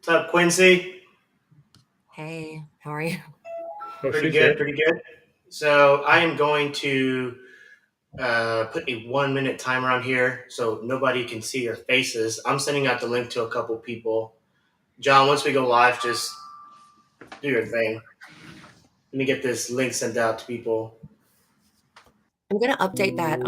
What's up, Quincy? Hey, how are you? Oh, Pretty she's good, here. pretty good. So I am going to put a 1 minute timer on here so nobody can see your faces. I'm sending out the link to a couple people. John, once we go live, just do your thing. Let me get this link sent out to people. I'm gonna update that.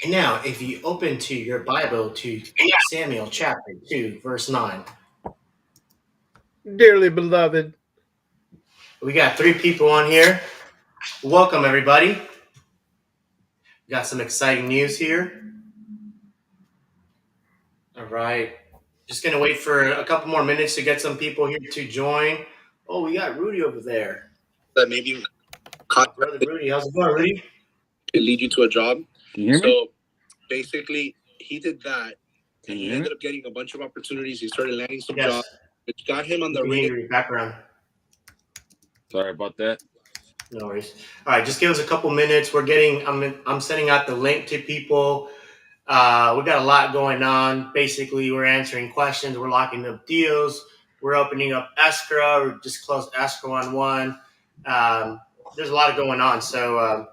And now, if you open to your Bible to Samuel chapter 2, verse 9, Dearly beloved. we got three people on here. Welcome, everybody. We got some exciting news here. All right. Just going to wait for a couple more minutes to get some people here to join. Oh, we got Rudy over there. That maybe Brother Rudy, how's it going, Rudy? it lead you to a job. Can you hear me? So basically, he did that, Can and you he hear me? ended up getting a bunch of opportunities. He started landing some Yes. jobs, which got him on the We can hear radar. your background. Sorry about that. No worries. All right, just give us a couple minutes. I'm sending out the link to people. We got a lot going on. Basically, we're answering questions. We're locking up deals. We're opening up escrow. We just closed escrow on one. There's a lot going on. So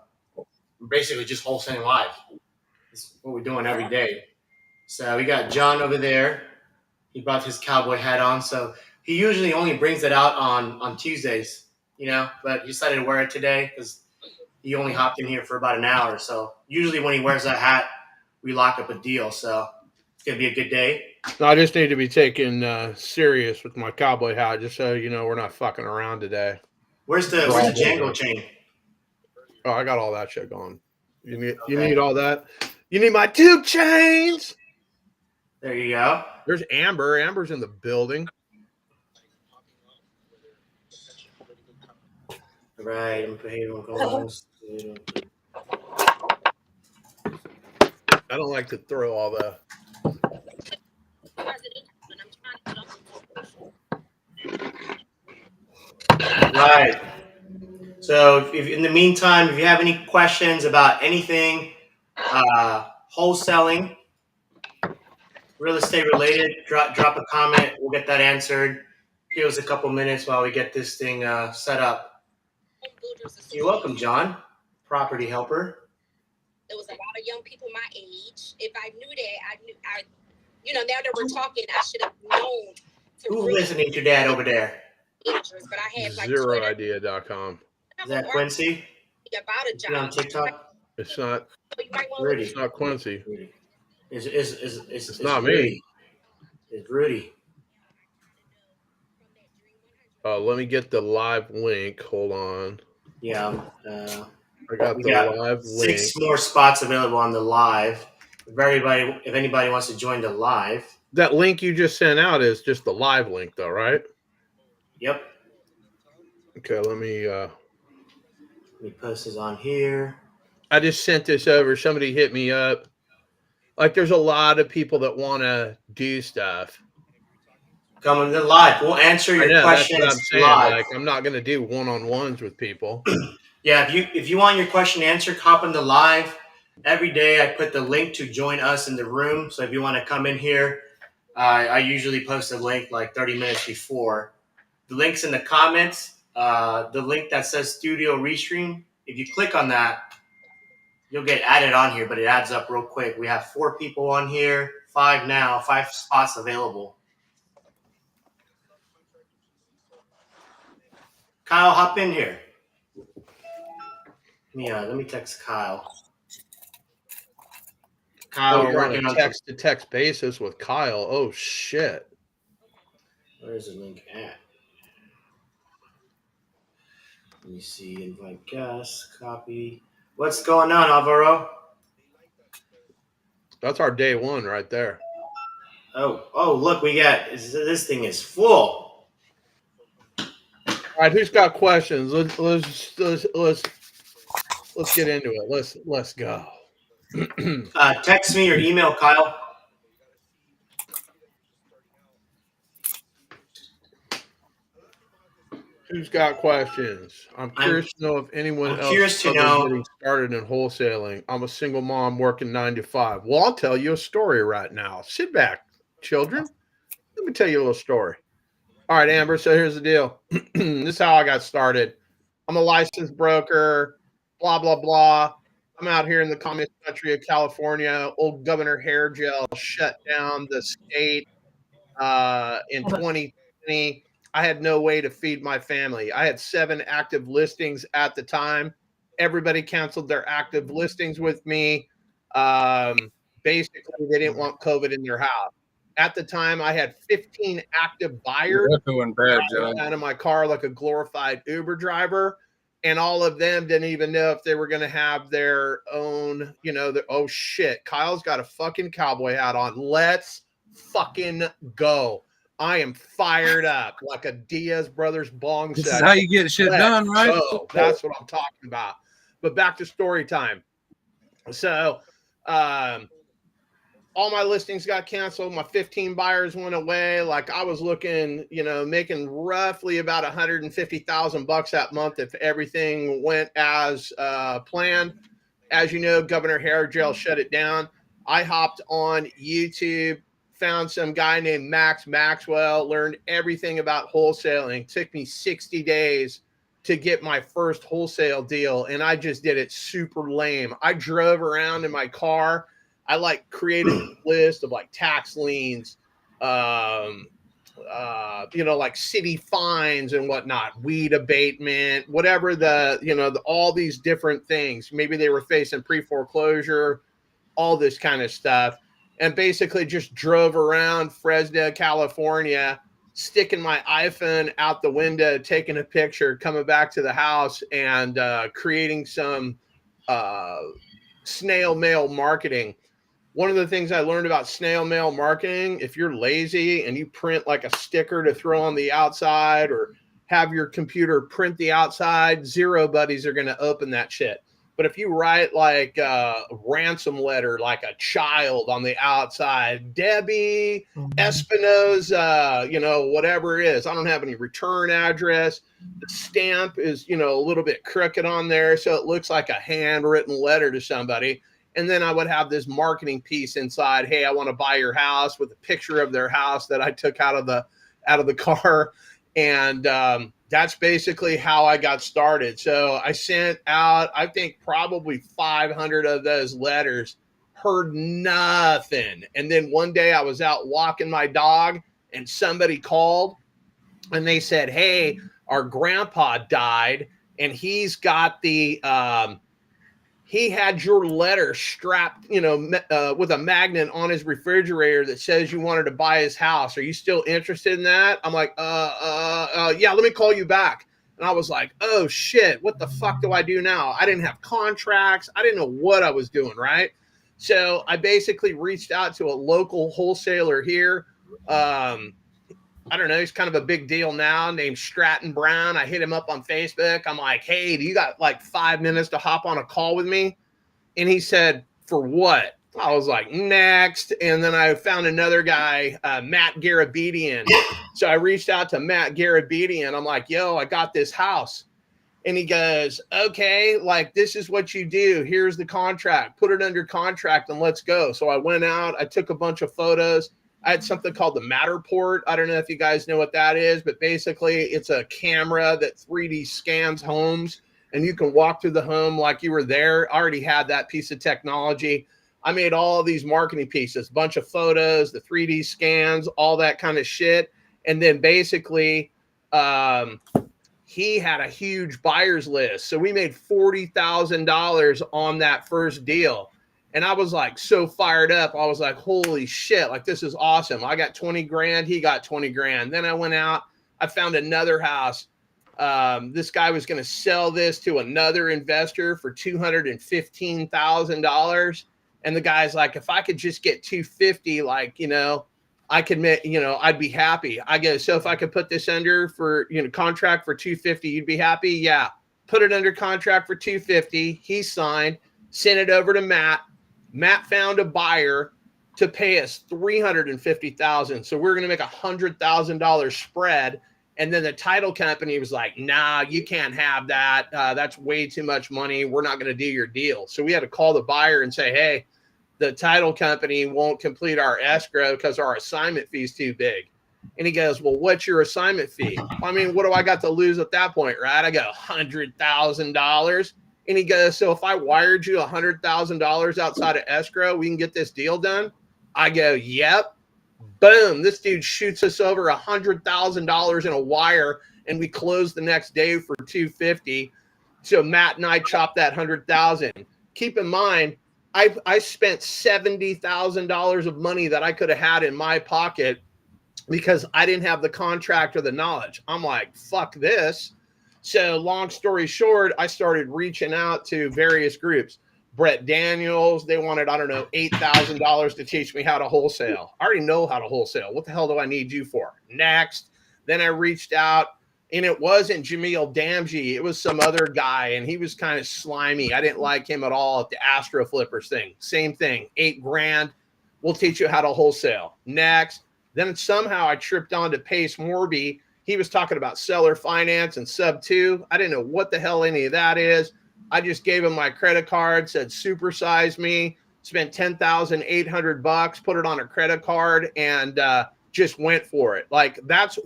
we're basically just wholesaling live. That's what we're doing every day. So we got John over there. He brought his cowboy hat on. So he usually only brings it out on Tuesdays, but he decided to wear it today because he only hopped in here for about an hour. So usually when he wears that hat, we lock up a deal. So it's going to be a good day. I just need to be taken serious with my cowboy hat, just so you know we're not fucking around today. Where's the Django chain? Oh, I got all that shit going. You Okay. need all that? You need my 2 chains. There you go. There's Amber. Amber's in the building. Right. I'm going I don't like to throw all the. Right. So if in the meantime, if you have any questions about anything, wholesaling, real estate related, drop a comment. We'll get that answered. Give us a couple minutes while we get this thing set up. You're welcome, John, property helper. There was a lot of young people my age. If I knew that, now that we're talking, I should have known. Who's listening to your dad over there? But I had like Zeroidea.com. Is that Quincy? About a Is he on job. TikTok? It's not. So you might want Rudy. It's not Quincy. Rudy. It's not Rudy. me. It's Rudy. Let me get the live link. Hold on. Yeah. I got We the got live link. 6 more spots available on the live. If anybody wants to join the live. That link you just sent out is just the live link, though, right? Yep. Okay, let me post this on here. I just sent this over. Somebody hit me up. Like, there's a lot of people that want to do stuff. Coming to live. We'll answer your questions that's what I'm saying. live. Like, I'm not going to do one-on-ones with people. Yeah, if you want your question answered, hop in the live. Every day I put the link to join us in the room. So if you want to come in here, I usually post a link like 30 minutes before. The link's in the comments. The link that says Studio Restream, if you click on that, you'll get added on here, but it adds up real quick. We have 4 people on here, 5 now, 5 spots available. Kyle, hop in here. Let me text Kyle. Kyle, Oh, we're you're on working a on text-to-text basis with Kyle. Oh shit. Where's the link at? Let me see. Invite guest. Copy. What's going on, Alvaro? That's our day one right there. Oh, look, we got this thing is full. All right, who's got questions? Let's get into it. Let's go. Text me or email Kyle. Who's got questions? I'm curious to know if anyone I'm else curious to struggled know- getting started in wholesaling. I'm a single mom working 9 to 5. Well, I'll tell you a story right now. Sit back, children. Let me tell you a little story. All right, Amber. So here's the deal. This is how I got started. I'm a licensed broker, blah, blah, blah. I'm out here in the communist country of California. Old Governor Hairgel shut down the state in 2020. I had no way to feed my family. I had 7 active listings at the time. Everybody canceled their active listings with me. Basically, they didn't want COVID in their house. At the time, I had 15 active buyers. You're doing bad, John. Out of my car like a glorified Uber driver, and all of them didn't even know if they were going to have their own, oh shit, Kyle's got a fucking cowboy hat on. Let's fucking go. I am fired up like a Diaz Brothers bong set. This is how you get shit done, right? So that's what I'm talking about. But back to story time. So, all my listings got canceled. My 15 buyers went away. Like I was looking, making roughly about $150,000 that month if everything went as planned. As you know, Governor Hairgel shut it down. I hopped on YouTube, found some guy named Max Maxwell, learned everything about wholesaling. It took me 60 days to get my first wholesale deal, and I just did it super lame. I drove around in my car. I created a list of tax liens, like city fines and whatnot, weed abatement, whatever all these different things. Maybe they were facing pre-foreclosure, all this kind of stuff. And basically just drove around Fresno, California, sticking my iPhone out the window, taking a picture, coming back to the house and creating some snail mail marketing. One of the things I learned about snail mail marketing, if you're lazy and you print a sticker to throw on the outside or have your computer print the outside, 0 buddies are going to open that shit. But if you write a ransom letter, like a child on the outside, Debbie Espinoza, whatever it is, I don't have any return address. The stamp is, a little bit crooked on there. So it looks like a handwritten letter to somebody. And then I would have this marketing piece inside. Hey, I want to buy your house, with a picture of their house that I took out of the car. And that's basically how I got started. So I sent out, I think probably 500 of those letters, heard nothing. And then one day I was out walking my dog and somebody called and they said, hey, our grandpa died and he's got he had your letter strapped, with a magnet on his refrigerator that says you wanted to buy his house. Are you still interested in that? I'm like, yeah, let me call you back. And I was like, oh shit, what the fuck do I do now? I didn't have contracts. I didn't know what I was doing, right? So I basically reached out to a local wholesaler here. I don't know. He's kind of a big deal now, named Stratton Brown. I hit him up on Facebook. I'm like, hey, do you got 5 minutes to hop on a call with me? And he said, for what? I was like, next. And then I found another guy, Matt Garabedian. So I reached out to Matt Garabedian. I'm like, yo, I got this house. And he goes, okay, this is what you do. Here's the contract. Put it under contract and let's go. So I went out. I took a bunch of photos. I had something called the Matterport. I don't know if you guys know what that is, but basically it's a camera that 3D scans homes and you can walk through the home like you were there. I already had that piece of technology. I made all these marketing pieces, bunch of photos, the 3D scans, all that kind of shit. And then basically, he had a huge buyer's list. So we made $40,000 on that first deal. And I was like so fired up. I was like, holy shit, like this is awesome. I got 20 grand. He got 20 grand. Then I went out, I found another house. This guy was going to sell this to another investor for $215,000. And the guy's like, if I could just get 250, like, you know, I could, you know, I'd be happy. I go, so if I could put this under for, you know, contract for 250, you'd be happy? Yeah. Put it under contract for 250. He signed, sent it over to Matt. Matt found a buyer to pay us $350,000. So we're going to make $100,000 spread. And then the title company was like, nah, you can't have that. That's way too much money. We're not going to do your deal. So we had to call the buyer and say, hey, the title company won't complete our escrow because our assignment fee is too big. And he goes, well, what's your assignment fee? I mean, what do I got to lose at that point, right? I go, $100,000. And he goes, so if I wired you $100,000 outside of escrow, we can get this deal done? I go, yep. Boom. This dude shoots us over $100,000 in a wire, and we close the next day for $250,000. So Matt and I chopped that $100,000. Keep in mind, I spent $70,000 of money that I could have had in my pocket because I didn't have the contract or the knowledge. I'm like, fuck this. So long story short, I started reaching out to various groups. Brett Daniels, they wanted, I don't know, $8,000 to teach me how to wholesale. I already know how to wholesale. What the hell do I need you for? Next. Then I reached out, and it wasn't Jamil Damji. It was some other guy, and he was kind of slimy. I didn't like him at all at the Astro Flippers thing. Same thing, $8 grand. We'll teach you how to wholesale. Next. Then somehow I tripped on to Pace Morby. He was talking about seller finance and sub 2. I didn't know what the hell any of that is. I just gave him my credit card, said supersize me, spent $10,800, put it on a credit card, and just went for it. Like that's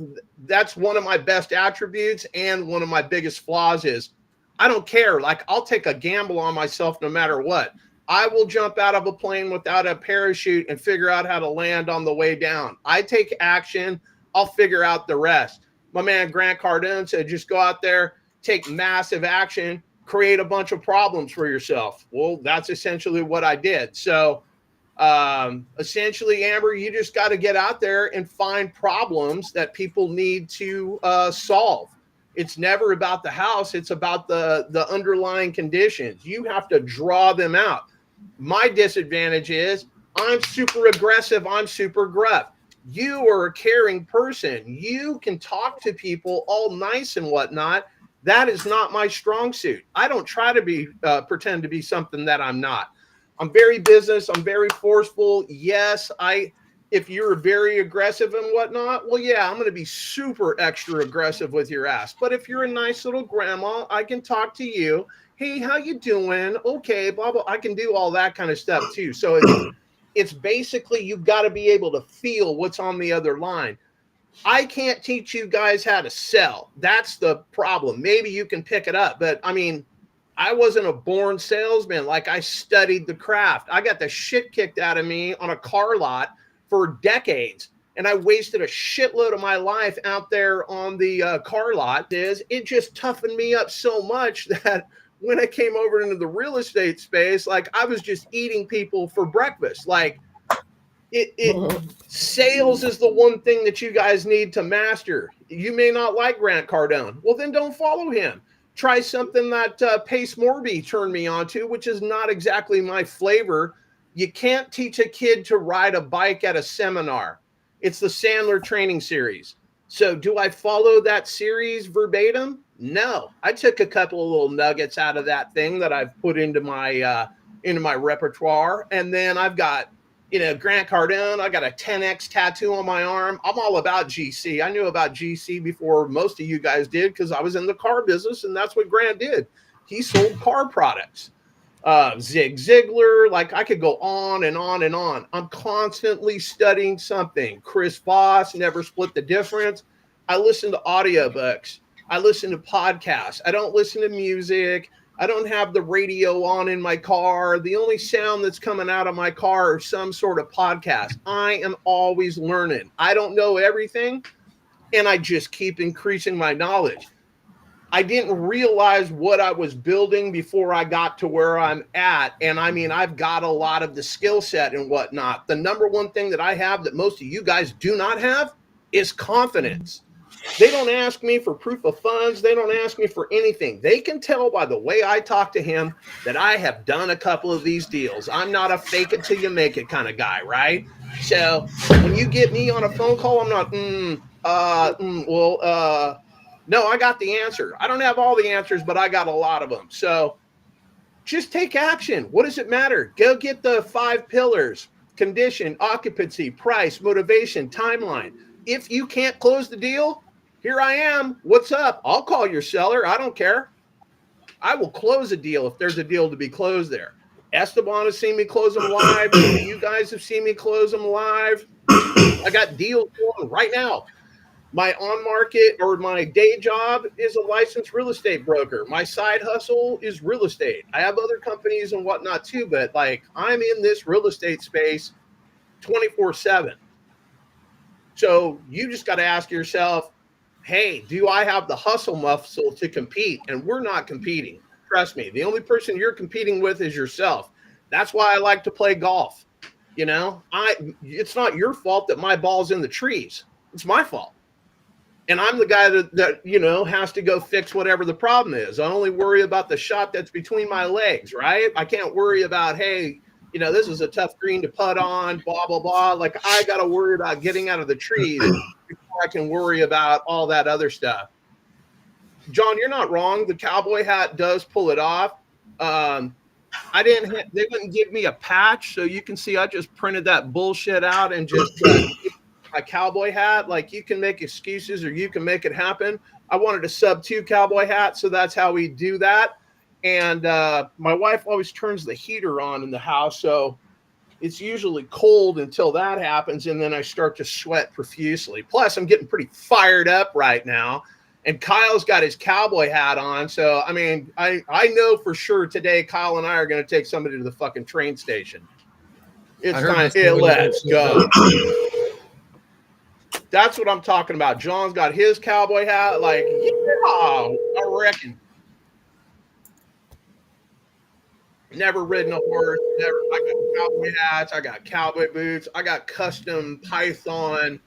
one of my best attributes, and one of my biggest flaws is I don't care. Like I'll take a gamble on myself no matter what. I will jump out of a plane without a parachute and figure out how to land on the way down. I take action. I'll figure out the rest. My man Grant Cardone said, just go out there, take massive action, create a bunch of problems for yourself. Well, that's essentially what I did. So essentially, Amber, you just got to get out there and find problems that people need to solve. It's never about the house. It's about the underlying conditions. You have to draw them out. My disadvantage is I'm super aggressive. I'm super gruff. You are a caring person. You can talk to people all nice and whatnot. That is not my strong suit. I don't try to be pretend to be something that I'm not. I'm very business. I'm very forceful. Yes, if you're very aggressive and whatnot, well, yeah, I'm going to be super extra aggressive with your ass. But if you're a nice little grandma, I can talk to you. Hey, how you doing? Okay, blah, blah. I can do all that kind of stuff too. So it's basically you've got to be able to feel what's on the other line. I can't teach you guys how to sell. That's the problem. Maybe you can pick it up. But I mean, I wasn't a born salesman. Like I studied the craft. I got the shit kicked out of me on a car lot for decades. And I wasted a shitload of my life out there on the car lot. It just toughened me up so much that when I came over into the real estate space, like I was just eating people for breakfast. Like sales is the one thing that you guys need to master. You may not like Grant Cardone. Well, then don't follow him. Try something that Pace Morby turned me on to, which is not exactly my flavor. You can't teach a kid to ride a bike at a seminar. It's the Sandler training series. So do I follow that series verbatim? No. I took a couple of little nuggets out of that thing that I've put into my repertoire. And then I've got, Grant Cardone. I got a 10X tattoo on my arm. I'm all about GC. I knew about GC before most of you guys did because I was in the car business, and that's what Grant did. He sold car products. Zig Ziglar, like I could go on and on and on. I'm constantly studying something. Chris Voss, Never Split the Difference. I listen to audiobooks. I listen to podcasts. I don't listen to music. I don't have the radio on in my car. The only sound that's coming out of my car is some sort of podcast. I am always learning. I don't know everything, and I just keep increasing my knowledge. I didn't realize what I was building before I got to where I'm at. And I mean, I've got a lot of the skill set and whatnot. The number one thing that I have that most of you guys do not have is confidence. They don't ask me for proof of funds. They don't ask me for anything. They can tell by the way I talk to him that I have done a couple of these deals. I'm not a fake it till you make it kind of guy, right? So when you get me on a phone call, I'm not, no, I got the answer. I don't have all the answers, but I got a lot of them. So just take action. What does it matter? Go get the 5 pillars: condition, occupancy, price, motivation, timeline. If you can't close the deal, here I am. What's up? I'll call your seller. I don't care. I will close a deal if there's a deal to be closed there. Esteban has seen me close them live. You guys have seen me close them live. I got deals going right now. My on-market or my day job is a licensed real estate broker. My side hustle is real estate. I have other companies and whatnot too, but like I'm in this real estate space 24/7. So you just got to ask yourself, hey, do I have the hustle muscle to compete? And we're not competing. Trust me. The only person you're competing with is yourself. That's why I like to play golf. You know, it's not your fault that my ball's in the trees. It's my fault. And I'm the guy that, you know, has to go fix whatever the problem is. I only worry about the shot that's between my legs, right? I can't worry about, hey, you know, this is a tough green to putt on, blah, blah, blah. Like, I got to worry about getting out of the trees before I can worry about all that other stuff. John, you're not wrong. The cowboy hat does pull it off. They wouldn't give me a patch. So you can see I just printed that bullshit out and just my cowboy hat. Like, you can make excuses or you can make it happen. I wanted a sub 2 cowboy hat. So that's how we do that. And my wife always turns the heater on in the house, so it's usually cold until that happens, and then I start to sweat profusely. Plus, I'm getting pretty fired up right now, and Kyle's got his cowboy hat on, so, I mean, I know for sure today Kyle and I are going to take somebody to the fucking train station. It's time. Hey, let's go. That's what I'm talking about. John's got his cowboy hat. Like, yeah, I reckon. Never ridden a horse. I got cowboy hats. I got cowboy boots. I got custom Python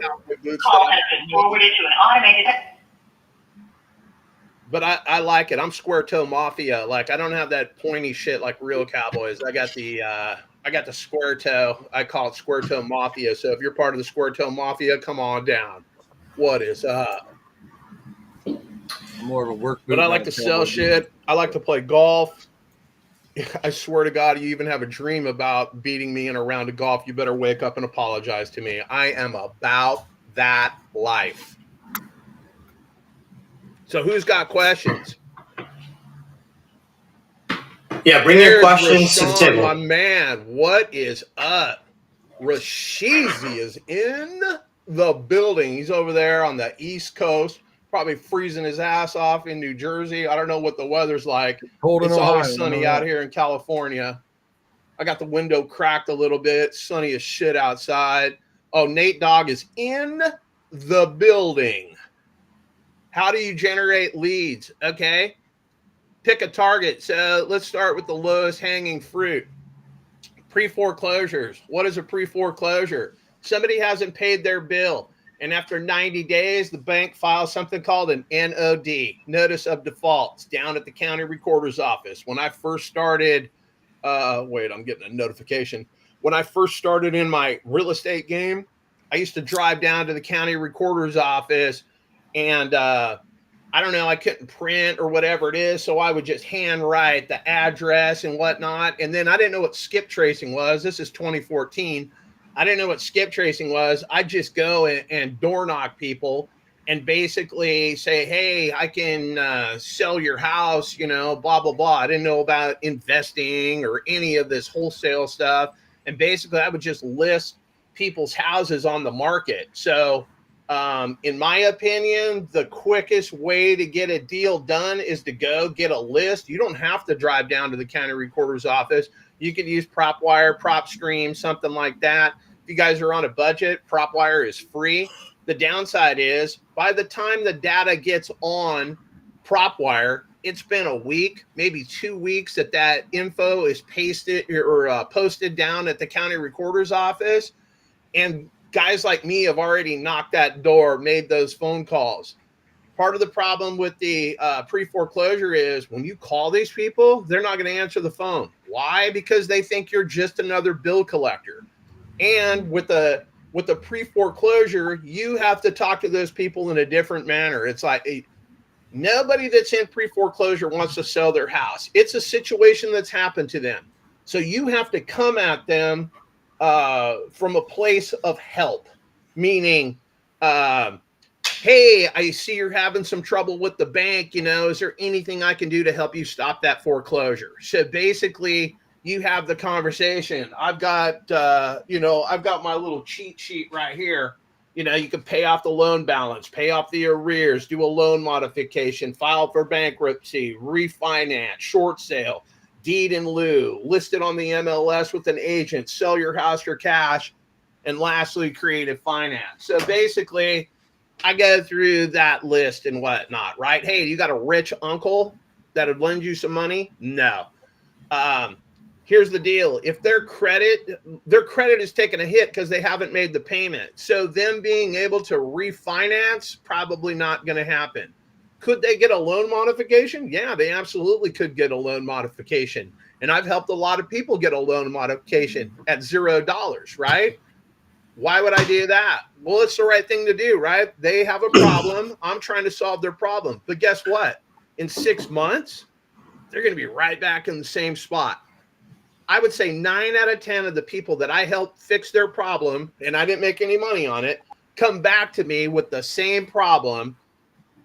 cowboy boots. Call has been forwarded to an automated. But I like it. I'm square toe mafia. Like, I don't have that pointy shit like real cowboys. I got the square toe. I call it square toe mafia. So if you're part of the square toe mafia, come on down. What is up? More of a work. But I like to sell shit. I like to play golf. I swear to God, you even have a dream about beating me in a round of golf, you better wake up and apologize to me. I am about that life. So who's got questions? Yeah, bring your questions to the Rashawn, table. my man, what is up? Rashizi is in the building. He's over there on the East Coast, probably freezing his ass off in New Jersey. I don't know what the weather's like. Cold in It's Ohio, always sunny you know out that. here in California. I got the window cracked a little bit. Sunny as shit outside. Oh, Nate Dogg is in the building. How do you generate leads? Okay. Pick a target. So let's start with the lowest hanging fruit. Pre-foreclosures. What is a pre-foreclosure? Somebody hasn't paid their bill, and after 90 days, the bank files something called an NOD, Notice of Default. It's down at the county recorder's office. When I first started, I'm getting a notification. When I first started in my real estate game, I used to drive down to the county recorder's office, and I don't know, I couldn't print or whatever it is, so I would just handwrite the address and whatnot. And then I didn't know what skip tracing was. This is 2014. I didn't know what skip tracing was. I'd just go and door knock people and basically say, hey, I can sell your house, you know, blah, blah, blah. I didn't know about investing or any of this wholesale stuff. And basically I would just list people's houses on the market. So In my opinion, the quickest way to get a deal done is to go get a list. You don't have to drive down to the county recorder's office. You could use PropWire, PropStream, something like that. If you guys are on a budget, PropWire is free. The downside is by the time the data gets on PropWire, it's been a week, maybe 2 weeks that info is pasted or posted down at the county recorder's office. And guys like me have already knocked that door, made those phone calls. Part of the problem with the pre-foreclosure is when you call these people, they're not going to answer the phone. Why? Because they think you're just another bill collector. And with the pre-foreclosure, you have to talk to those people in a different manner. It's like nobody that's in pre-foreclosure wants to sell their house. It's a situation that's happened to them. So you have to come at them from a place of help, meaning, hey, I see you're having some trouble with the bank. Is there anything I can do to help you stop that foreclosure? So basically, you have the conversation. I've got my little cheat sheet right here. You can pay off the loan balance, pay off the arrears, do a loan modification, file for bankruptcy, refinance, short sale, deed in lieu, list it on the MLS with an agent, sell your house for cash, and lastly, creative finance. So basically, I go through that list and whatnot, right? Hey, you got a rich uncle that would lend you some money? No. Here's the deal. If their credit is taking a hit because they haven't made the payment. So them being able to refinance, probably not going to happen. Could they get a loan modification? Yeah, they absolutely could get a loan modification. And I've helped a lot of people get a loan modification at $0, right? Why would I do that? Well, it's the right thing to do, right? They have a problem. I'm trying to solve their problem. But guess what? In 6 months, they're going to be right back in the same spot. I would say 9 out of 10 of the people that I helped fix their problem, and I didn't make any money on it, come back to me with the same problem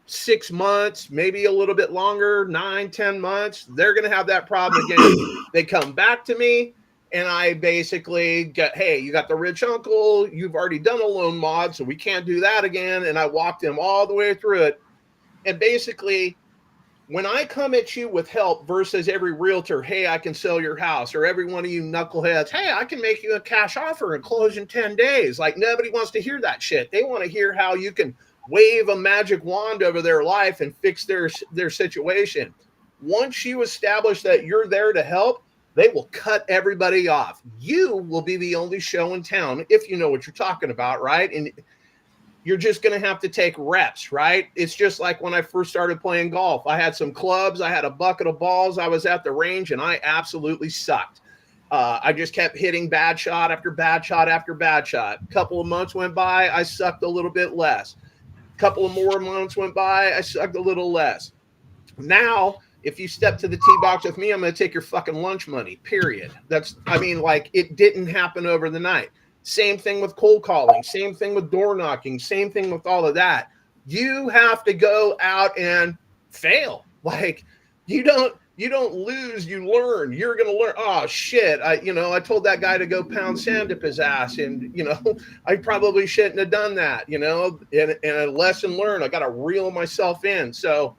6 months, maybe a little bit longer, 9, 10 months. They're going to have that problem again. They come back to me, and I basically get, hey, you got the rich uncle. You've already done a loan mod, so we can't do that again. And I walked them all the way through it. And basically, when I come at you with help versus every realtor, hey, I can sell your house, or every one of you knuckleheads, hey, I can make you a cash offer and close in 10 days. Like, nobody wants to hear that shit. They want to hear how you can wave a magic wand over their life and fix their situation. Once you establish that you're there to help, they will cut everybody off. You will be the only show in town if you know what you're talking about, right? And you're just going to have to take reps, right? It's just like when I first started playing golf. I had some clubs. I had a bucket of balls. I was at the range, and I absolutely sucked. I just kept hitting bad shot after bad shot after bad shot. A couple of months went by. I sucked a little bit less. A couple of more months went by. I sucked a little less. Now, if you step to the tee box with me, I'm going to take your fucking lunch money, period. It didn't happen over the night. Same thing with cold calling, same thing with door knocking, same thing with all of that. You have to go out and fail. Like, you don't lose, you learn. You're going to learn. Oh shit. I told that guy to go pound sand up his ass, and I probably shouldn't have done that, and a lesson learned. I got to reel myself in. So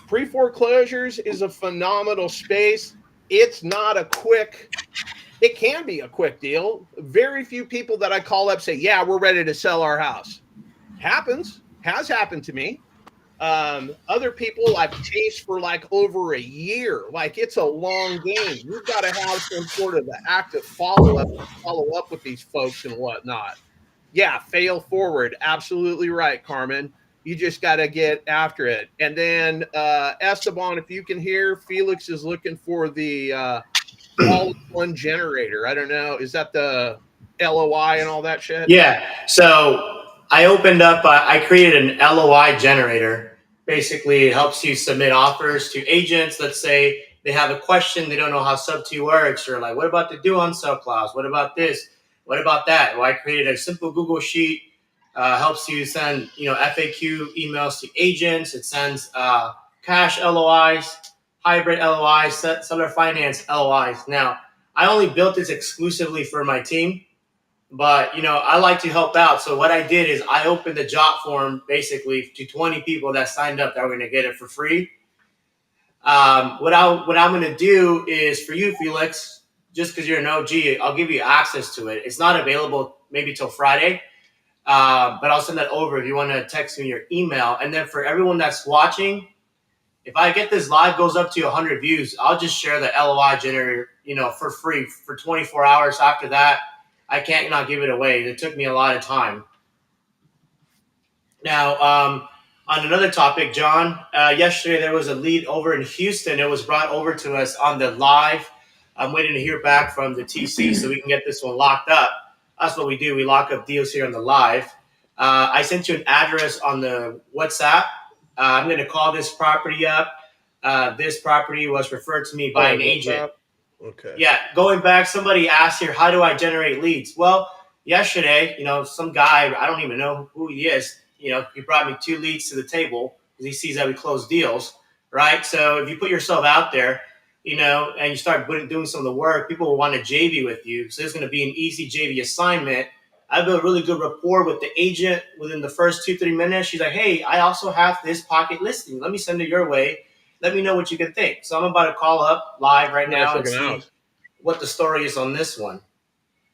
pre-foreclosures is a phenomenal space. It's not a quick. It can be a quick deal. Very few people that I call up say, yeah, we're ready to sell our house. Has happened to me. Other people I've chased for like over a year. Like, it's a long game. You've got to have some sort of active follow up with these folks and whatnot. Yeah, fail forward. Absolutely right, Carmen. You just got to get after it. And then Esteban, if you can hear, Felix is looking for the all-in-one generator. I don't know. Is that the LOI and all that shit? Yeah. So I opened up, I created an LOI generator. Basically, it helps you submit offers to agents. Let's say they have a question. They don't know how Sub-2 works, or like, what about the due on sell clause? What about this? What about that? Well, I created a simple Google sheet. Helps you send, FAQ emails to agents. It sends cash LOIs, hybrid LOIs, seller finance LOIs. Now, I only built this exclusively for my team. but I like to help out. So what I did is I opened the job form basically to 20 people that signed up that were going to get it for free. What I'm going to do is for you, Felix, just because you're an OG, I'll give you access to it. It's not available maybe till Friday, but I'll send that over if you want to text me your email. And then for everyone that's watching, if I get this live goes up to 100 views, I'll just share the LOI generator, for free for 24 hours. After that, I can't not give it away. It took me a lot of time. Now, on another topic, John, yesterday there was a lead over in Houston. It was brought over to us on the live. I'm waiting to hear back from the TC so we can get this one locked up. That's what we do. We lock up deals here on the live. I sent you an address on the WhatsApp. I'm going to call this property up. This property was referred to me by an agent. Okay. Yeah, going back, somebody asked here, how do I generate leads? Well, yesterday, some guy, I don't even know who he is, he brought me 2 leads to the table because he sees that we close deals, right? So if you put yourself out there, and you start doing some of the work, people will want to JV with you. So it's going to be an easy JV assignment. I built really good rapport with the agent within the first 2-3 minutes. She's like, hey, I also have this pocket listing. Let me send it your way. Let me know what you can think. So I'm about to call up live right now and see what the story is on this one.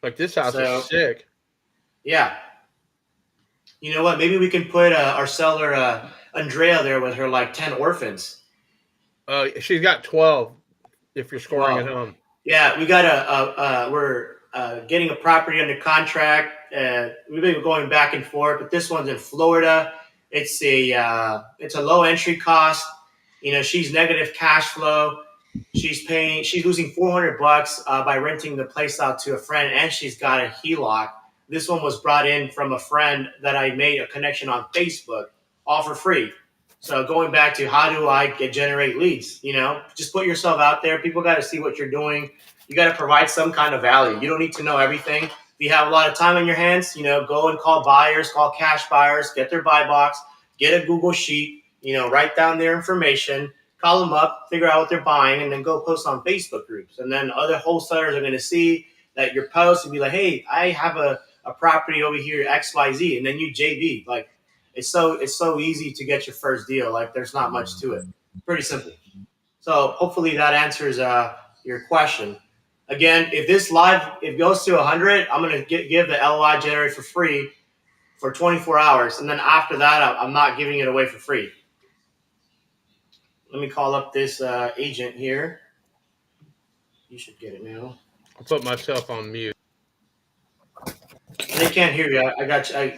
Like this house is sick. Yeah. You know what? Maybe we can put our seller Andrea there with her like 10 orphans. She's got 12 if you're scoring at home. Yeah, we got we're getting a property under contract. We've been going back and forth, but this one's in Florida. It's a low entry cost. She's negative cash flow. She's losing $400 by renting the place out to a friend, and she's got a HELOC. This one was brought in from a friend that I made a connection on Facebook, all for free. So going back to how do I generate leads? Just put yourself out there. People got to see what you're doing. You got to provide some kind of value. You don't need to know everything. If you have a lot of time on your hands, go and call buyers, call cash buyers, get their buy box, get a Google sheet, write down their information, call them up, figure out what they're buying, and then go post on Facebook groups. And then other wholesalers are going to see that your post and be like, hey, I have a property over here, XYZ, and then you JV. Like, it's so easy to get your first deal. Like, there's not much to it. Pretty simple. So hopefully that answers your question. Again, if this live, if it goes to 100, I'm going to give the LOI generator for free for 24 hours. And then after that, I'm not giving it away for free. Let me call up this agent here. You should get it now. I'll put myself on mute. They can't hear you. I got you.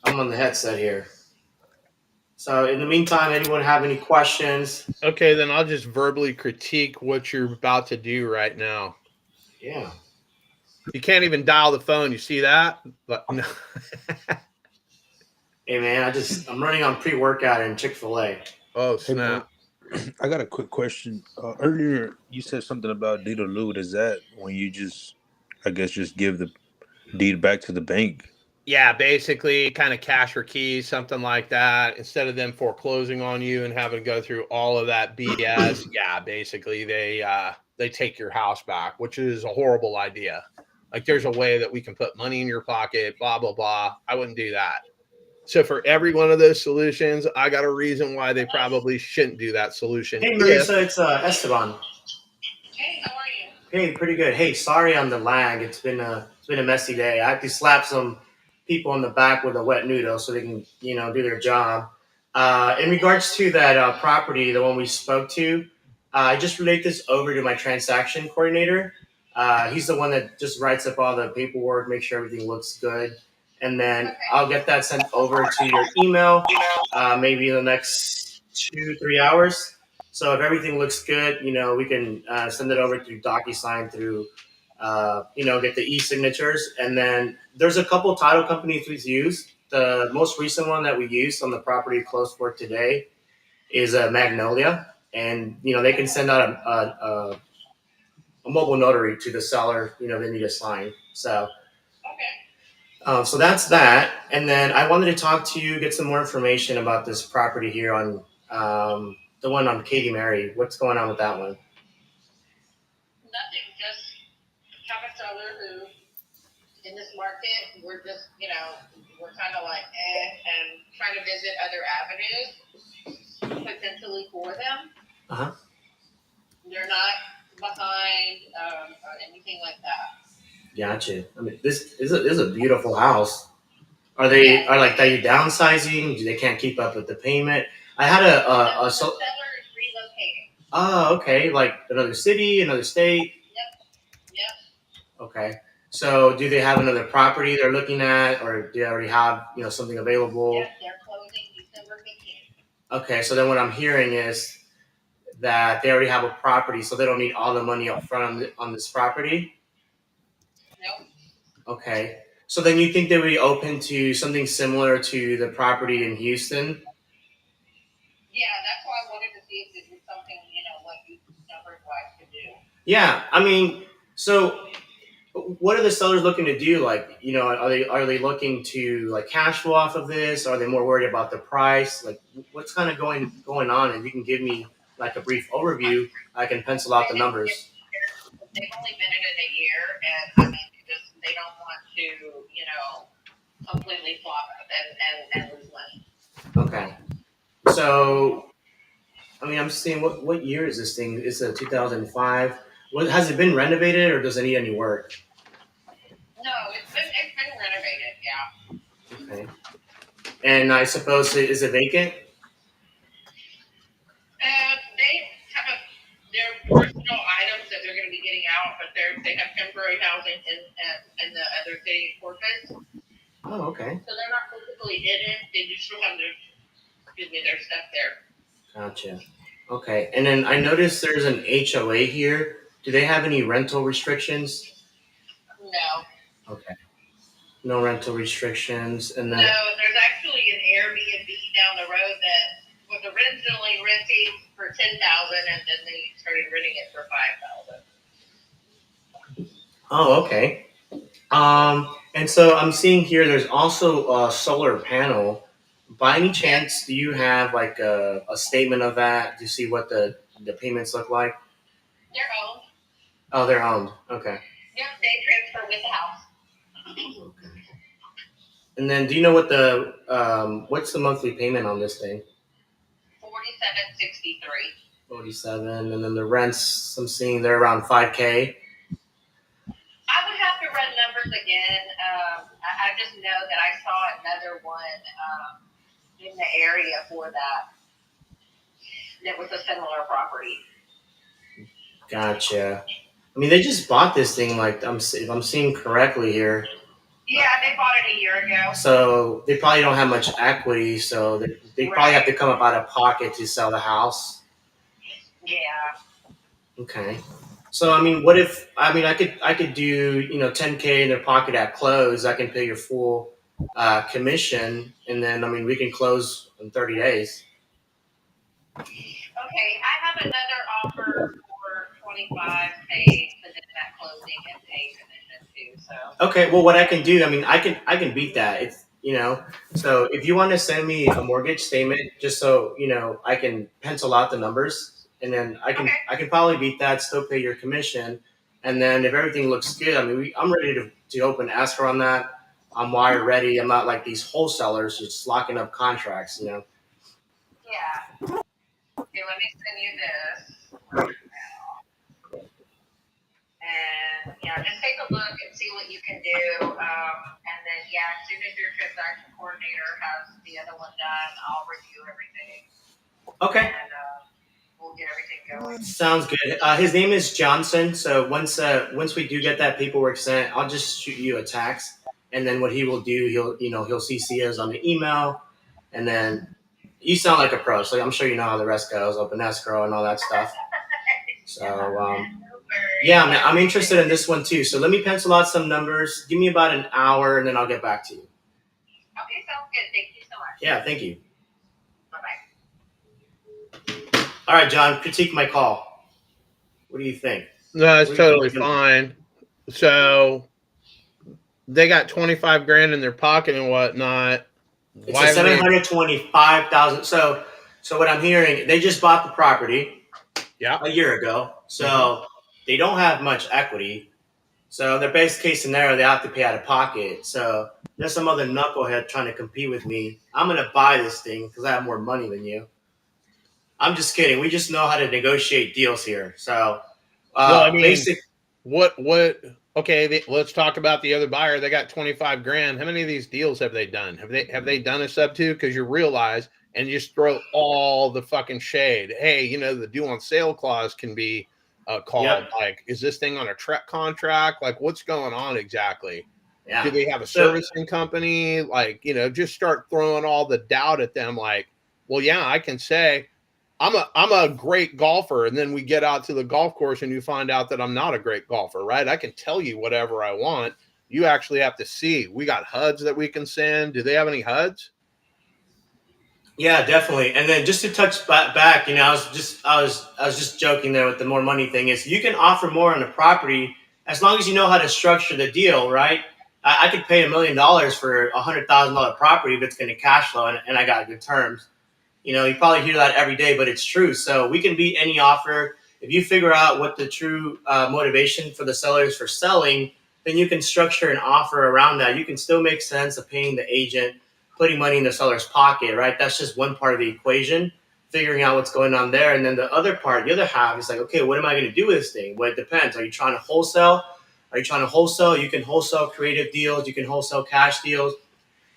I'm on the headset here. So in the meantime, anyone have any questions? Okay, then I'll just verbally critique what you're about to do right now. Yeah. You can't even dial the phone. You see that? But no. Hey man, I'm running on pre-workout in Chick-fil-A. Oh snap! I got a quick question. Earlier, you said something about deed or loot. Is that when you just give the deed back to the bank? Yeah, basically kind of cash or keys, something like that. Instead of them foreclosing on you and having to go through all of that BS, yeah, basically they take your house back, which is a horrible idea. Like there's a way that we can put money in your pocket, blah, blah, blah. I wouldn't do that. So for every one of those solutions, I got a reason why they probably shouldn't do that solution. Hey Marisa, it's Esteban. Hey, how are you? Hey, pretty good. Hey, sorry on the lag. It's been a messy day. I have to slap some people in the back with a wet noodle so they can, do their job. In regards to that property, the one we spoke to, I just relate this over to my transaction coordinator. He's the one that just writes up all the paperwork, make sure everything looks good. And then I'll get that sent over to your email, maybe in the next 2-3 hours. So if everything looks good, we can send it over through DocuSign through, get the e-signatures. And then there's a couple title companies we've used. The most recent one that we used on the property close for today is Magnolia. And, they can send out a mobile notary to the seller, they need a sign. So, so that's that. And then I wanted to talk to you, get some more information about this property here on the one on Katie Mary. What's going on with that one? Nothing. Just have a seller who in this market, we're just, we're kind of like, and trying to visit other avenues potentially for them. Uh-huh. They're not behind or anything like that. Gotcha. I mean, this is a beautiful house. Are they downsizing? They can't keep up with the payment? I had The seller is relocating. oh, okay, like another city, another state. Yep. Okay. So do they have another property they're looking at, or do they already have something available? Yep, they're closing December 15th. Okay. So then what I'm hearing is that they already have a property, so they don't need all the money up front on this property. Nope. Okay. So then you think they would be open to something similar to the property in Houston? Yeah, that's why I wanted to see if this was something, what you numbers wise could do. Yeah. I mean, so what are the sellers looking to do? Like, are they looking to like cash flow off of this? Are they more worried about the price? Like, what's kind of going on? If you can give me like a brief overview, I can pencil out the numbers. They've only been in it a year, and I mean, they don't want to, completely flop and lose money. Okay. So, I mean, I'm seeing what year is this thing? It's a 2005. Has it been renovated, or does it need any work? No, it's been renovated. Yeah. Okay. And I suppose is it vacant? They have their personal items that they're going to be getting out, but they have temporary housing in the other city Corpus. Oh, okay. So they're not physically in it. They just still have their stuff there. Gotcha. Okay. And then I noticed there's an HOA here. Do they have any rental restrictions? No. Okay. No rental restrictions. And then No, there's actually an Airbnb down the road that was originally renting for $10,000, and then they started renting it for $5,000. oh, okay. And so I'm seeing here there's also a solar panel. By any chance, do you have like a statement of that to see what the payments look like? They're owned. Oh, they're owned. Okay. Yep, they transfer with the house. And then, do you know what what's the monthly payment on this thing? $47.63. 47, and then the rents I'm seeing they're around 5K. I would have to run numbers again. I just know that I saw another one in the area for that was a similar property. Gotcha. I mean, they just bought this thing. Like if I'm seeing correctly here. Yeah, they bought it a year ago. So they probably don't have much equity. So they probably have to come up out of pocket to sell the house. Yeah. Okay. So I mean, what if I could do $10K in their pocket at close. I can pay your full commission, and then we can close in 30 days. Okay, I have another offer for 25 paid, but then that closing and pay commission too. So. Okay. Well, what I can do, I can beat that. It's So if you want to send me a mortgage statement, just so I can pencil out the numbers, and then I can probably beat that. Still pay your commission, and then if everything looks good, I'm ready to open escrow on that. I'm wire ready. I'm not like these wholesalers just locking up contracts. Yeah. Okay, let me send you this right now. And just take a look and see what you can do. And then as soon as your transaction coordinator has the other one done, I'll review everything. Okay. And we'll get everything going. Sounds good. His name is Johnson. So once we do get that paperwork sent, I'll just shoot you a text, and then what he will do, he'll CC us on the email, and then you sound like a pro, so I'm sure you know how the rest goes, open escrow and all that stuff. So I'm interested in this one too. So let me pencil out some numbers. Give me about an hour, and then I'll get back to you. Okay, sounds good. Thank you so much. Yeah, thank you. Bye-bye. All right, John, critique my call. What do you think? No, it's totally fine. So they got 25 grand in their pocket and whatnot. It's a 725,000. So what I'm hearing, they just bought the property a year ago. So they don't have much equity. So their best case scenario, they have to pay out of pocket. So there's some other knucklehead trying to compete with me. I'm gonna buy this thing because I have more money than you. I'm just kidding. We just know how to negotiate deals here. So Well, I mean, basic. what? Okay, let's talk about the other buyer. They got 25 grand. How many of these deals have they done? Have they done a sub two? Because you realize and you just throw all the fucking shade. Hey, the due on sale clause can be called. Yep. Like, is this thing on a Trek contract? Like, what's going on exactly? Yeah. Do they have a servicing company? Like, just start throwing all the doubt at them. Like, well, yeah, I can say I'm a great golfer, and then we get out to the golf course and you find out that I'm not a great golfer, right? I can tell you whatever I want. You actually have to see. We got HUDs that we can send. Do they have any HUDs? Yeah, definitely. And then just to touch back, I was just joking there with the more money thing. Is you can offer more on the property as long as you know how to structure the deal, right? I could pay $1 million for $100,000 property if it's going to cash flow and I got good terms. You probably hear that every day, but it's true. So we can beat any offer. If you figure out what the true motivation for the seller is for selling, then you can structure an offer around that. You can still make sense of paying the agent, putting money in the seller's pocket, right? That's just one part of the equation, figuring out what's going on there. And then the other part, the other half is like, okay, what am I going to do with this thing? Well, it depends. Are you trying to wholesale? Are you trying to wholesale? You can wholesale creative deals. You can wholesale cash deals.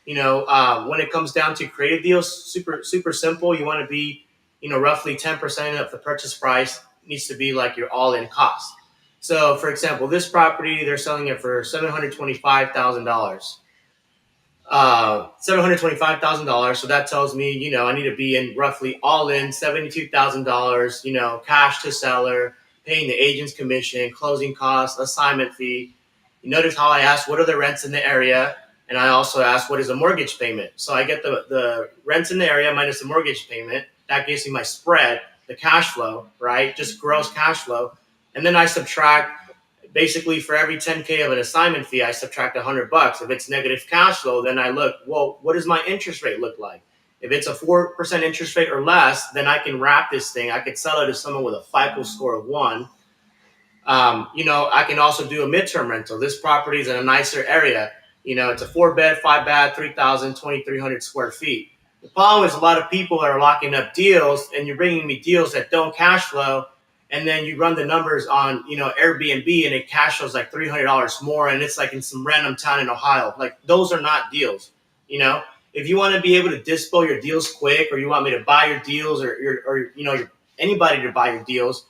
When it comes down to creative deals, super simple. You want to be, roughly 10% of the purchase price needs to be like your all-in cost. So, for example, this property, they're selling it for $725,000. $725,000. So that tells me, I need to be in roughly all in $72,000, cash to seller, paying the agent's commission, closing costs, assignment fee. You notice how I asked, what are the rents in the area? And I also asked, what is a mortgage payment? So I get the rents in the area minus the mortgage payment. That gives me my spread, the cash flow, right? Just gross cash flow. And then I subtract, basically for every 10K of an assignment fee, I subtract $100. If it's negative cash flow, then I look, well, what does my interest rate look like? If it's a 4% interest rate or less, then I can wrap this thing. I could sell it to someone with a FICO score of 1. I can also do a midterm rental. This property is in a nicer area. It's a 4-bed, 5-bath, 3,000, 2,300 square feet. The problem is a lot of people are locking up deals, and you're bringing me deals that don't cash flow, and then you run the numbers on, Airbnb, and it cash flows like $300 more, and it's like in some random town in Ohio. Like, those are not deals. If you want to be able to dispo your deals quick, or you want me to buy your deals, or anybody to buy your deals,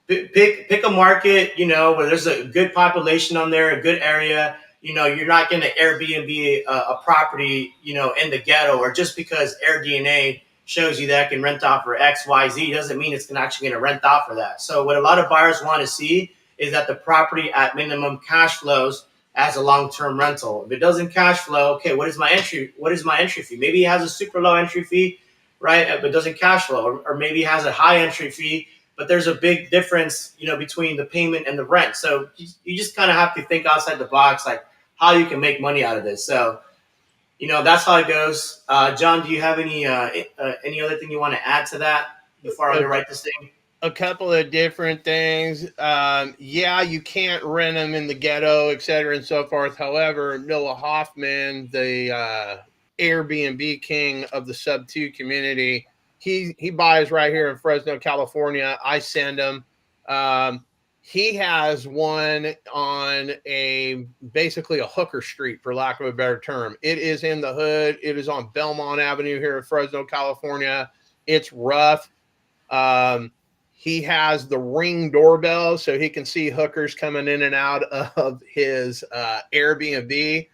pick a market, where there's a good population on there, a good area. You're not going to Airbnb a property, in the ghetto, or just because AirDNA shows you that it can rent off for X, Y, Z doesn't mean it's actually going to rent off for that. So what a lot of buyers want to see is that the property at minimum cash flows as a long-term rental. If it doesn't cash flow, okay, what is my entry fee? Maybe it has a super low entry fee, right? But doesn't cash flow, or maybe it has a high entry fee, but there's a big difference, between the payment and the rent. So you just kind of have to think outside the box, like how you can make money out of this. So, that's how it goes. John, do you have any other thing you want to add to that before I write this thing? A couple of different things. Yeah, you can't rent them in the ghetto, et cetera, and so forth. However, Noah Hoffman, the Airbnb king of the sub 2 community, he buys right here in Fresno, California. I send him. He has one on basically a hooker street, for lack of a better term. It is in the hood. It is on Belmont Avenue here in Fresno, California. It's rough. He has the Ring doorbell, so he can see hookers coming in and out of his Airbnb.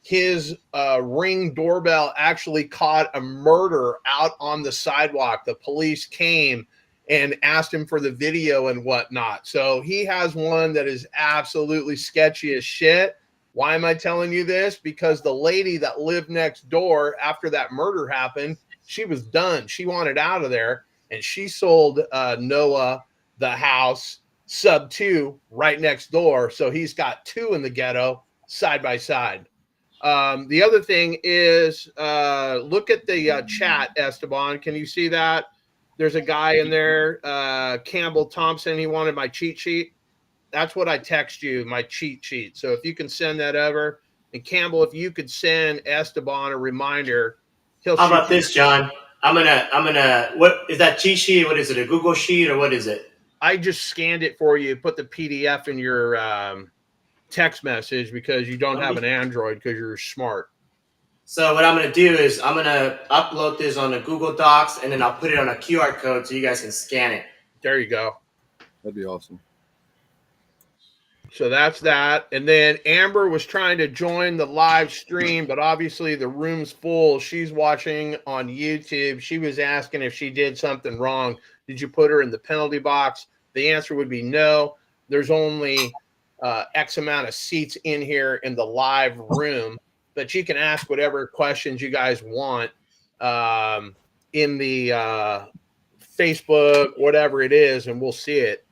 His Ring doorbell actually caught a murder out on the sidewalk. The police came and asked him for the video and whatnot. So he has one that is absolutely sketchy as shit. Why am I telling you this? Because the lady that lived next door after that murder happened, she was done. She wanted out of there, and she sold Noah the house sub 2 right next door. So he's got 2 in the ghetto side by side. The other thing is, look at the chat, Esteban. Can you see that? There's a guy in there, Campbell Thompson. He wanted my cheat sheet. That's what I text you, my cheat sheet. So if you can send that over, and Campbell, if you could send Esteban a reminder, he'll. How shoot about you. this, John? I'm gonna. What is that cheat sheet? What is it? A Google sheet or what is it? I just scanned it for you. Put the PDF in your text message because you don't have an Android because you're smart. So what I'm gonna do is I'm gonna upload this on a Google Docs and then I'll put it on a QR code so you guys can scan it. There you go. That'd be awesome. So that's that. And then Amber was trying to join the live stream, but obviously the room's full. She's watching on YouTube. She was asking if she did something wrong. Did you put her in the penalty box? The answer would be no. There's only X amount of seats in here in the live room, but you can ask whatever questions you guys want in the Facebook, whatever it is, and we'll see it.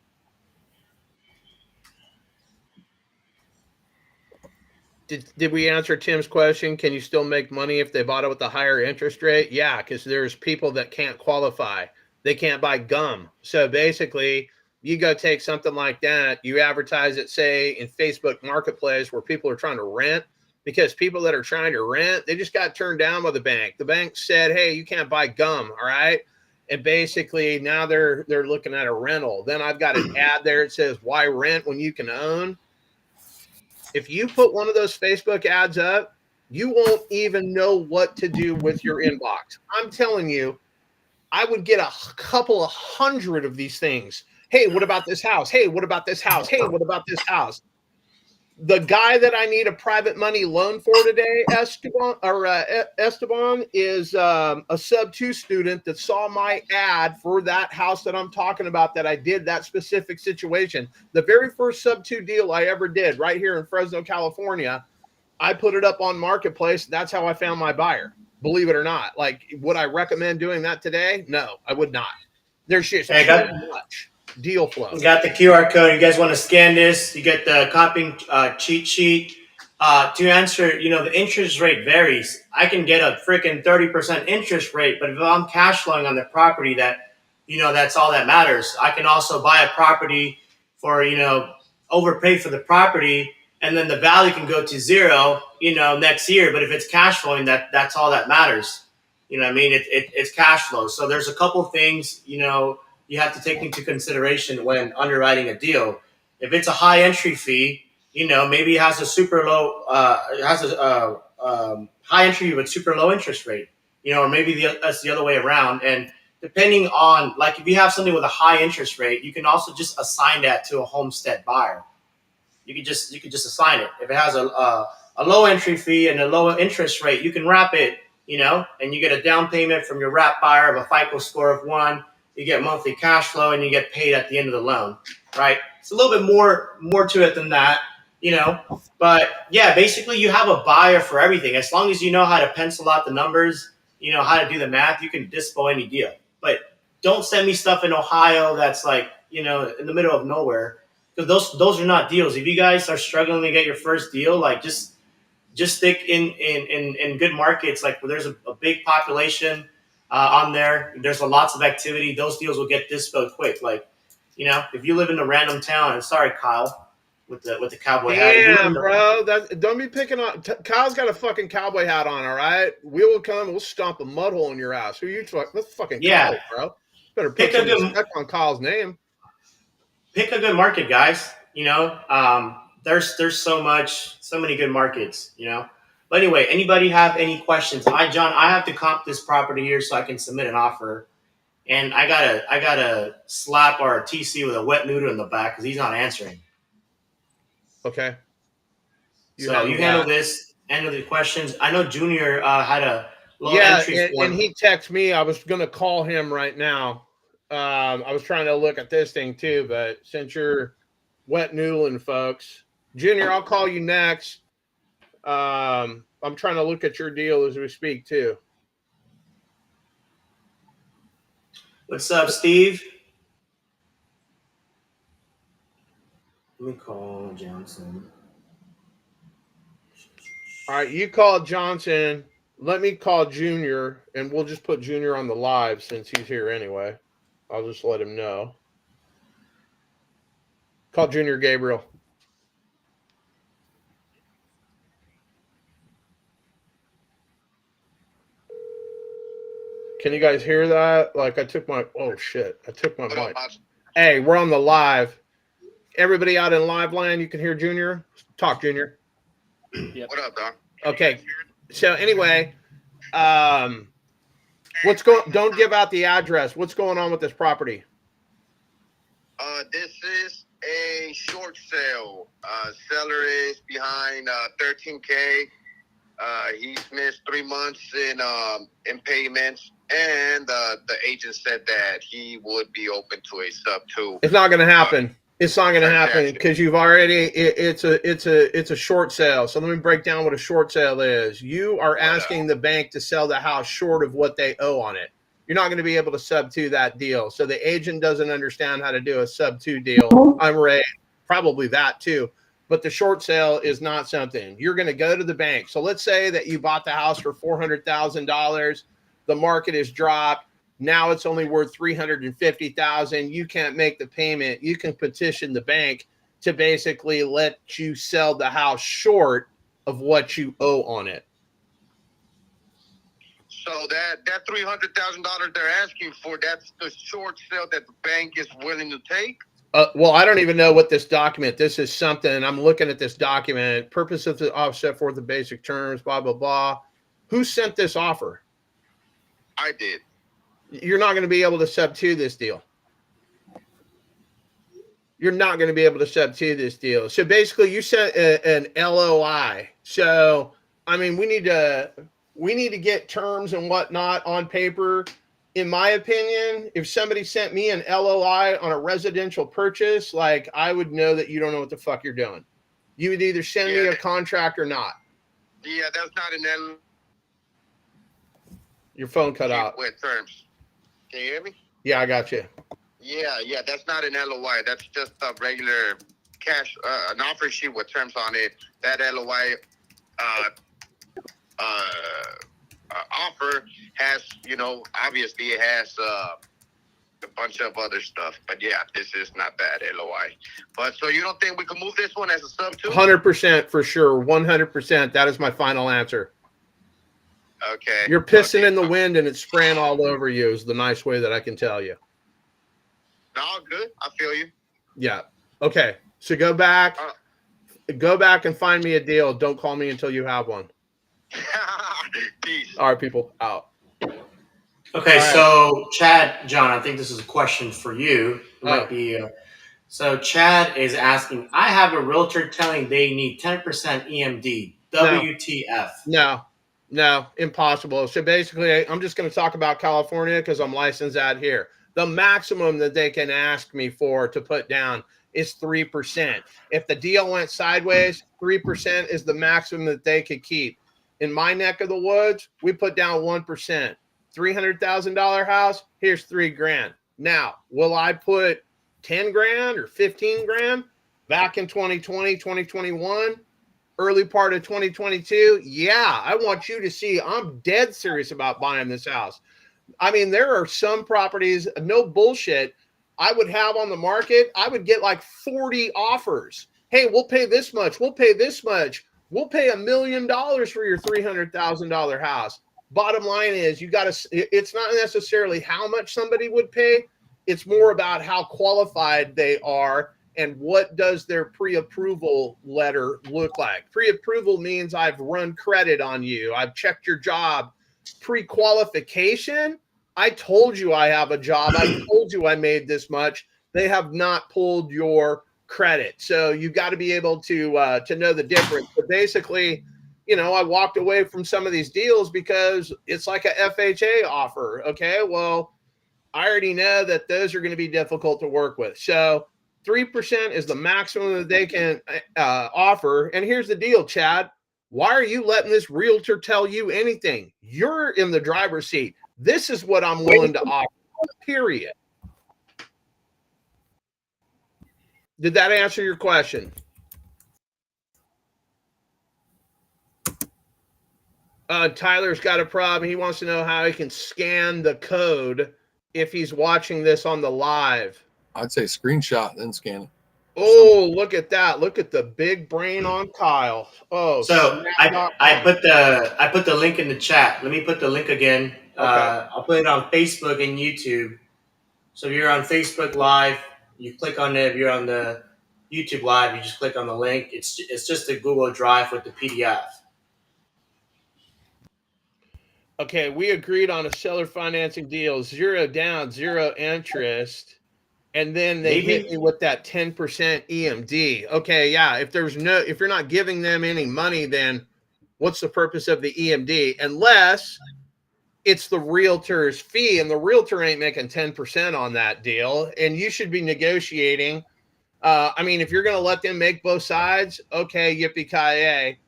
Did we answer Tim's question? Can you still make money if they bought it with a higher interest rate? Yeah, because there's people that can't qualify. They can't buy gum. So basically, you go take something like that, you advertise it, say, in Facebook Marketplace where people are trying to rent, because people that are trying to rent, they just got turned down by the bank. The bank said, hey, you can't buy gum, all right? And basically, now they're looking at a rental. Then I've got an ad there. It says, why rent when you can own? If you put one of those Facebook ads up, you won't even know what to do with your inbox. I'm telling you, I would get a couple of hundred of these things. Hey, what about this house? Hey, what about this house? Hey, what about this house? The guy that I need a private money loan for today, Esteban, is a sub-2 student that saw my ad for that house that I'm talking about, that I did that specific situation. The very first sub-2 deal I ever did right here in Fresno, California, I put it up on Marketplace. That's how I found my buyer. Believe it or not. Like, would I recommend doing that today? No, I would not. There's just too much deal flow. We got the QR code. You guys want to scan this? You get the copying cheat sheet. To answer, the interest rate varies. I can get a freaking 30% interest rate, but if I'm cash flowing on the property, that's all that matters. I can also buy a property for, overpay for the property, and then the value can go to zero, next year. But if it's cash flowing, that's all that matters. You know what I mean? It's cash flow. So there's a couple things, you have to take into consideration when underwriting a deal. If it's a high entry fee, maybe it has a super low, high entry but super low interest rate, or maybe that's the other way around. And depending on, like, if you have something with a high interest rate, you can also just assign that to a homestead buyer. You could just assign it. If it has a low entry fee and a low interest rate, you can wrap it, and you get a down payment from your wrap buyer of a FICO score of 1. You get monthly cash flow, and you get paid at the end of the loan, right? It's a little bit more to it than that, But yeah, basically you have a buyer for everything. As long as you know how to pencil out the numbers, how to do the math, you can dispo any deal. But don't send me stuff in Ohio that's like, in the middle of nowhere, because those are not deals. If you guys are struggling to get your first deal, like just stick in good markets, like where there's a big population on there. There's lots of activity. Those deals will get disposed quick. Like, if you live in a random town, and sorry, Kyle, with the cowboy hat. Damn, bro. Don't be picking on. Kyle's got a fucking cowboy hat on, all right? We will come. We'll stomp a mud hole in your ass. Who you? That's fucking Kyle, bro. Better put some respect on Kyle's name. Pick a good market, guys. There's so many good markets, But anyway, anybody have any questions? John, I have to comp this property here so I can submit an offer. And I gotta slap our TC with a wet noodle in the back because he's not answering. Okay. You handle this, handle the questions. I know Junior had a low entry form. And he texted me. I was gonna call him right now. I was trying to look at this thing too, but since you're wet noodling, folks, Junior, I'll call you next. I'm trying to look at your deal as we speak too. What's up, Steve? Let me call Johnson. All right, you call Johnson. Let me call Junior, and we'll just put Junior on the live since he's here anyway. I'll just let him know. Call Junior Gabriel. Can you guys hear that? Like I took my mic. Hey, we're on the live. Everybody out in live land, you can hear Junior. Talk, Junior. What up, Doc? Okay. So anyway, don't give out the address. What's going on with this property? This is a short sale. Seller is behind 13K. He's missed 3 months in payments, and the agent said that he would be open to a sub 2. It's not going to happen. It's not going to happen because you've already. It's a short sale. So let me break down what a short sale is. You are asking the bank to sell the house short of what they owe on it. You're not going to be able to sub 2 that deal. So the agent doesn't understand how to do a sub 2 deal. I'm Ray, probably that too. But the short sale is not something. You're going to go to the bank. So let's say that you bought the house for $400,000. The market is dropped. Now it's only worth $350,000. You can't make the payment. You can petition the bank to basically let you sell the house short of what you owe on it. So that $300,000 they're asking for, that's the short sale that the bank is willing to take? Well, I don't even know what this document. This is something. I'm looking at this document. Purpose of the offset for the basic terms, blah, blah, blah. Who sent this offer? I did. You're not going to be able to sub 2 this deal. You're not going to be able to sub 2 this deal. So basically you sent an LOI. So, I mean, we need to get terms and whatnot on paper. In my opinion, if somebody sent me an LOI on a residential purchase, like I would know that you don't know what the fuck you're doing. You would either send me a contract or not. Yeah, that's not an LOI. Your phone cut out. With terms. Can you hear me? Yeah, I got you. Yeah, that's not an LOI. That's just a regular cash, an offer sheet with terms on it. That LOI offer has, obviously it has a bunch of other stuff. But yeah, this is not that LOI. But so you don't think we can move this one as a sub 2? 100% for sure. 100%. That is my final answer. Okay. You're pissing in the wind and it's spraying all over you is the nice way that I can tell you. No, good. I feel you. Yeah. Okay. So go back and find me a deal. Don't call me until you have one. Peace. All right, people, out. Okay, right. So Chad, John, I think this is a question for you. It might be. So Chad is asking, I have a realtor telling they need 10% EMD. WTF? No, impossible. So basically, I'm just going to talk about California because I'm licensed out here. The maximum that they can ask me for to put down is 3%. If the deal went sideways, 3% is the maximum that they could keep. In my neck of the woods, we put down 1%. $300,000 house, here's $3,000. Now, will I put 10 grand or 15 grand back in 2020, 2021? Early part of 2022, yeah, I want you to see I'm dead serious about buying this house. I mean, there are some properties, no bullshit, I would have on the market. I would get like 40 offers. Hey, we'll pay this much. We'll pay this much. We'll pay $1 million for your $300,000 house. Bottom line is it's not necessarily how much somebody would pay. It's more about how qualified they are and what does their pre-approval letter look like. Pre-approval means I've run credit on you. I've checked your job. Pre-qualification, I told you I have a job. I told you I made this much. They have not pulled your credit. So you've got to be able to know the difference. But basically, I walked away from some of these deals because it's like a FHA offer. Okay, well, I already know that those are going to be difficult to work with. So 3% is the maximum that they can offer. And here's the deal, Chad. Why are you letting this realtor tell you anything? You're in the driver's seat. This is what I'm willing to offer, period. Did that answer your question? Tyler's got a problem. He wants to know how he can scan the code if he's watching this on the live. I'd say screenshot, then scan it. Oh, look at that. Look at the big brain on Kyle. Oh, So snap. I put the link in the chat. Let me put the link again. Okay. I'll put it on Facebook and YouTube. So if you're on Facebook Live, you click on it. If you're on the YouTube Live, you just click on the link. It's just a Google Drive with the PDF. Okay, we agreed on a seller financing deal, 0 down, 0 interest. And then they hit me with that 10% EMD. Okay, yeah. If you're not giving them any money, then what's the purpose of the EMD? Unless it's the realtor's fee, and the realtor ain't making 10% on that deal, and you should be negotiating. I mean, if you're going to let them make both sides, okay, yippee-ki-yay.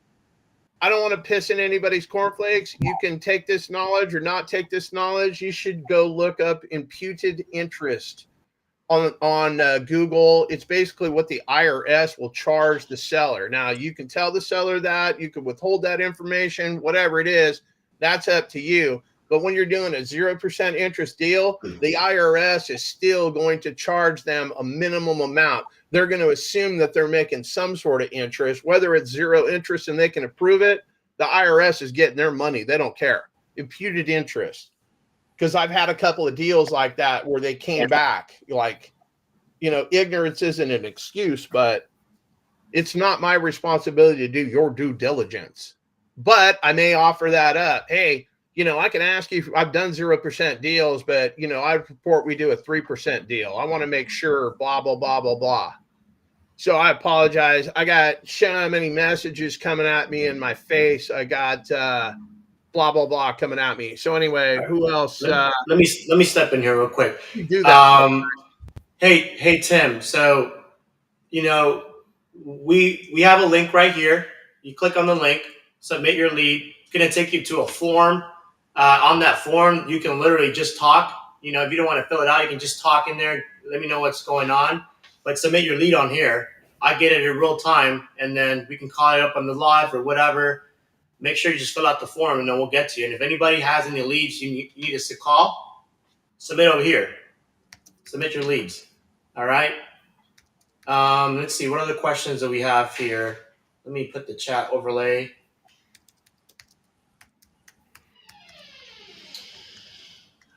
I don't want to piss in anybody's cornflakes. You can take this knowledge or not take this knowledge. You should go look up imputed interest on Google. It's basically what the IRS will charge the seller. Now, you can tell the seller that, you can withhold that information, whatever it is, that's up to you. But when you're doing a 0% interest deal, the IRS is still going to charge them a minimum amount. They're going to assume that they're making some sort of interest, whether it's 0 interest and they can approve it. The IRS is getting their money. They don't care. Imputed interest. Because I've had a couple of deals like that where they came back. Like, ignorance isn't an excuse, but it's not my responsibility to do your due diligence. But I may offer that up. Hey, I can ask you, I've done 0% deals, but, I report we do a 3% deal. I want to make sure, blah, blah, blah, blah, blah. So I apologize. I got so many messages coming at me in my face. I got blah, blah, blah coming at me. So anyway, who else? Let me step in here real quick. Do that. Hey, Tim. So, we have a link right here. You click on the link, submit your lead. It's going to take you to a form. On that form, you can literally just talk. If you don't want to fill it out, you can just talk in there. Let me know what's going on. But submit your lead on here. I get it in real time, and then we can call it up on the live or whatever. Make sure you just fill out the form, and then we'll get to you. And if anybody has any leads you need us to call, submit over here. Submit your leads. All right? Let's see. What other questions do we have here? Let me put the chat overlay.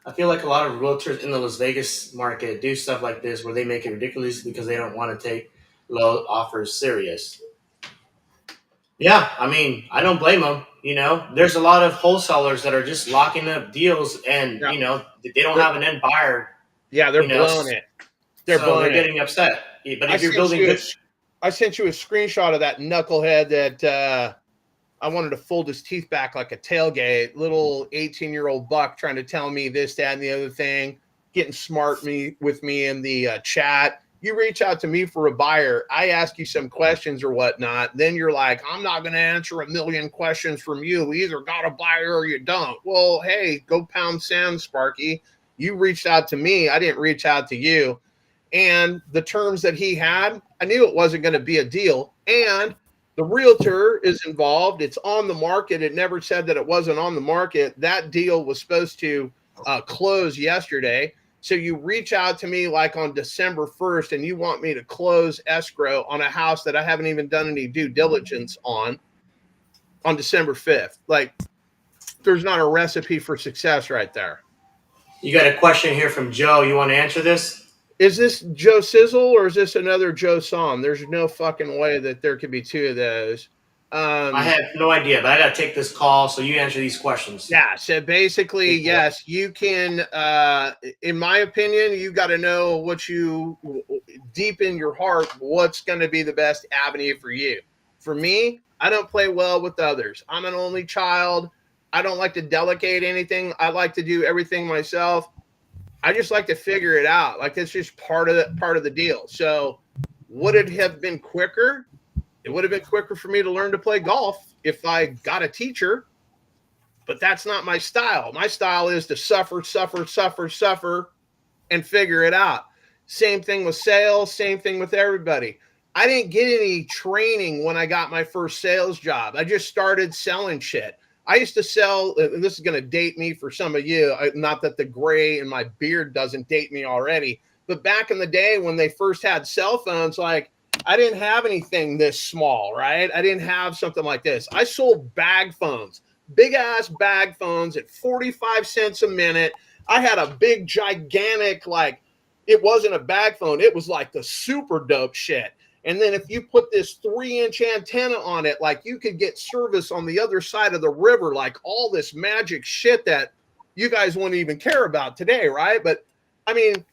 I feel like a lot of realtors in the Las Vegas market do stuff like this where they make it ridiculous because they don't want to take low offers serious. Yeah, I mean, I don't blame them. There's a lot of wholesalers that are just locking up deals and, they don't have an end buyer. Yeah, they're blowing it. They're getting upset. But if you're building good. I sent you a screenshot of that knucklehead that I wanted to fold his teeth back like a tailgate, little 18-year-old buck trying to tell me this, that, and the other thing, getting smart with me in the chat. You reach out to me for a buyer. I ask you some questions or whatnot. Then you're like, I'm not going to answer a million questions from you. We either got a buyer or you don't. Well, hey, go pound sand, Sparky. You reached out to me. I didn't reach out to you. And the terms that he had, I knew it wasn't going to be a deal. And the realtor is involved. It's on the market. It never said that it wasn't on the market. That deal was supposed to close yesterday. So you reach out to me like on December 1st and you want me to close escrow on a house that I haven't even done any due diligence on December 5th. Like, there's not a recipe for success right there. You got a question here from Joe. You want to answer this? Is this Joe Sizzle or is this another Joe Som? There's no fucking way that there could be two of those. I have no idea, but I got to take this call, so you answer these questions. Yeah, so basically, yes, you can, in my opinion, you got to know deep in your heart, what's going to be the best avenue for you. For me, I don't play well with others. I'm an only child. I don't like to delegate anything. I like to do everything myself. I just like to figure it out. Like, it's just part of the deal. So would it have been quicker? It would have been quicker for me to learn to play golf if I got a teacher, but that's not my style. My style is to suffer, and figure it out. Same thing with sales, same thing with everybody. I didn't get any training when I got my first sales job. I just started selling shit. I used to sell, and this is going to date me for some of you, not that the gray in my beard doesn't date me already, but back in the day when they first had cell phones, like, I didn't have anything this small, right? I didn't have something like this. I sold bag phones, big ass bag phones at 45 cents a minute. I had a big, gigantic, like, it wasn't a bag phone. It was like the super dope shit. And then if you put this 3-inch antenna on it, like you could get service on the other side of the river, like all this magic shit that you guys wouldn't even care about today, right? But I mean,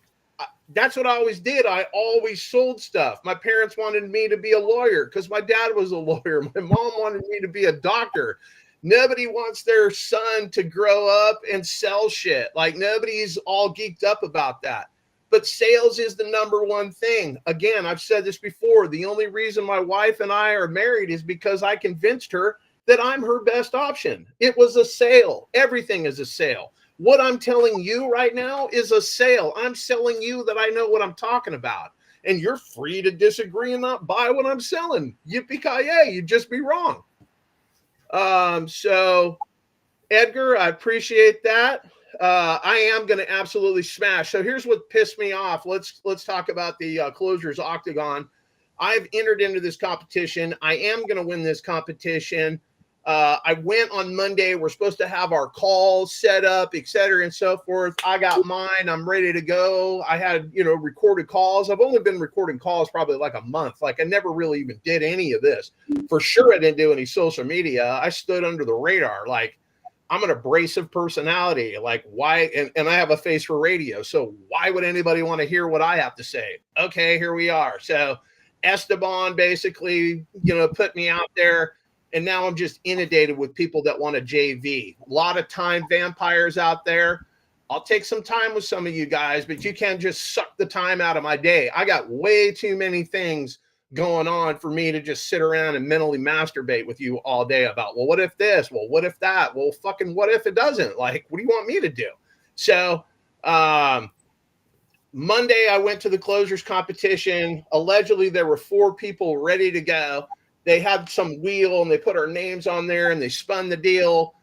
that's what I always did. I always sold stuff. My parents wanted me to be a lawyer because my dad was a lawyer. My mom wanted me to be a doctor. Nobody wants their son to grow up and sell shit. Like nobody's all geeked up about that. But sales is the number one thing. Again, I've said this before. The only reason my wife and I are married is because I convinced her that I'm her best option. It was a sale. Everything is a sale. What I'm telling you right now is a sale. I'm selling you that I know what I'm talking about. And you're free to disagree and not buy what I'm selling. Yippee-ki-yay, you'd just be wrong. So, Edgar, I appreciate that. I am going to absolutely smash. So here's what pissed me off. Let's talk about the Closers Octagon. I've entered into this competition. I am going to win this competition. I went on Monday. We're supposed to have our calls set up, et cetera, and so forth. I got mine. I'm ready to go. I had, recorded calls. I've only been recording calls probably like a month. Like I never really even did any of this. For sure, I didn't do any social media. I stood under the radar. Like I'm an abrasive personality. Like why? And I have a face for radio. So why would anybody want to hear what I have to say? Okay, here we are. So Esteban basically, put me out there. And now I'm just inundated with people that want a JV. A lot of time vampires out there. I'll take some time with some of you guys, but you can't just suck the time out of my day. I got way too many things going on for me to just sit around and mentally masturbate with you all day about, well, what if this? Well, what if that? Well, fucking what if it doesn't? Like, what do you want me to do? So Monday, I went to the Closers competition. Allegedly, there were 4 people ready to go. They had some wheel and they put our names on there and they spun the deal.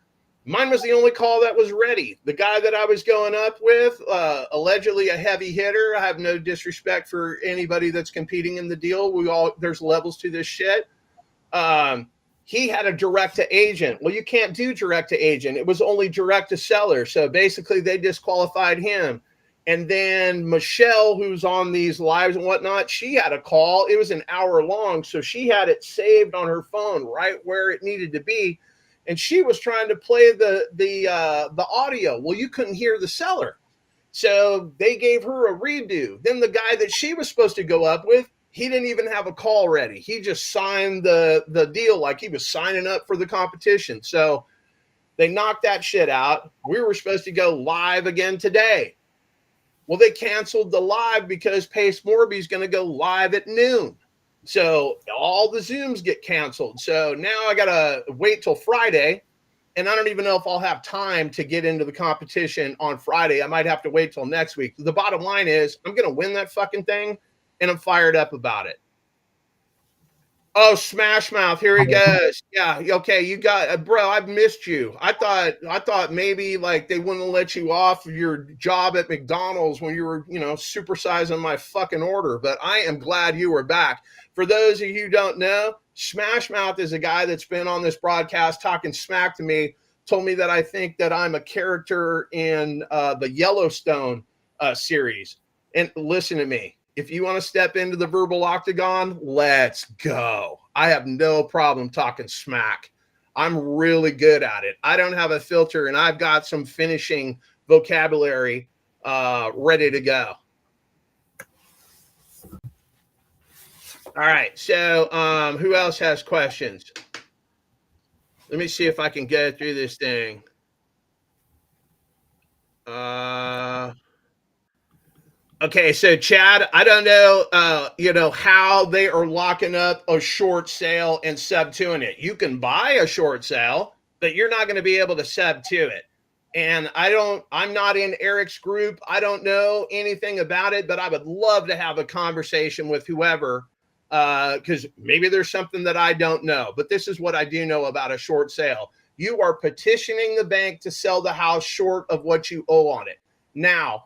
Mine was the only call that was ready. The guy that I was going up with, allegedly a heavy hitter. I have no disrespect for anybody that's competing in the deal. There's levels to this shit. He had a direct to agent. Well, you can't do direct to agent. It was only direct to seller. So basically they disqualified him. And then Michelle, who's on these lives and whatnot, she had a call. It was an hour long. So she had it saved on her phone right where it needed to be. And she was trying to play the audio. Well, you couldn't hear the seller. So they gave her a redo. Then the guy that she was supposed to go up with, he didn't even have a call ready. He just signed the deal like he was signing up for the competition. So they knocked that shit out. We were supposed to go live again today. Well, they canceled the live because Pace Morby is going to go live at noon. So all the Zooms get canceled. So now I got to wait till Friday. And I don't even know if I'll have time to get into the competition on Friday. I might have to wait till next week. The bottom line is I'm going to win that fucking thing. And I'm fired up about it. Oh, Smash Mouth, here he goes. Yeah, okay, you got, bro, I've missed you. I thought maybe like they wouldn't let you off your job at McDonald's when you were, supersizing my fucking order. But I am glad you were back. For those of you who don't know, Smash Mouth is a guy that's been on this broadcast talking smack to me, told me that I think that I'm a character in the Yellowstone series. And listen to me. If you want to step into the verbal octagon, let's go. I have no problem talking smack. I'm really good at it. I don't have a filter, and I've got some finishing vocabulary ready to go. All right. So who else has questions? Let me see if I can get through this thing. Okay, so Chad, I don't know, how they are locking up a short sale and sub to it. You can buy a short sale, but you're not going to be able to sub to it. And I'm not in Eric's group. I don't know anything about it, but I would love to have a conversation with whoever, because maybe there's something that I don't know. But this is what I do know about a short sale. You are petitioning the bank to sell the house short of what you owe on it. Now,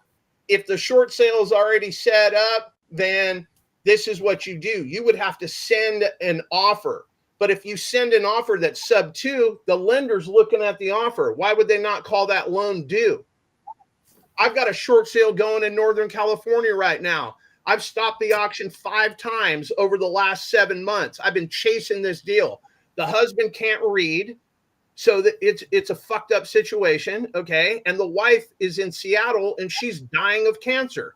if the short sale is already set up, then this is what you do. You would have to send an offer. But if you send an offer that's sub 2, the lender's looking at the offer. Why would they not call that loan due? I've got a short sale going in Northern California right now. I've stopped the auction 5 times over the last 7 months. I've been chasing this deal. The husband can't read, so that it's a fucked up situation, okay? And the wife is in Seattle and she's dying of cancer.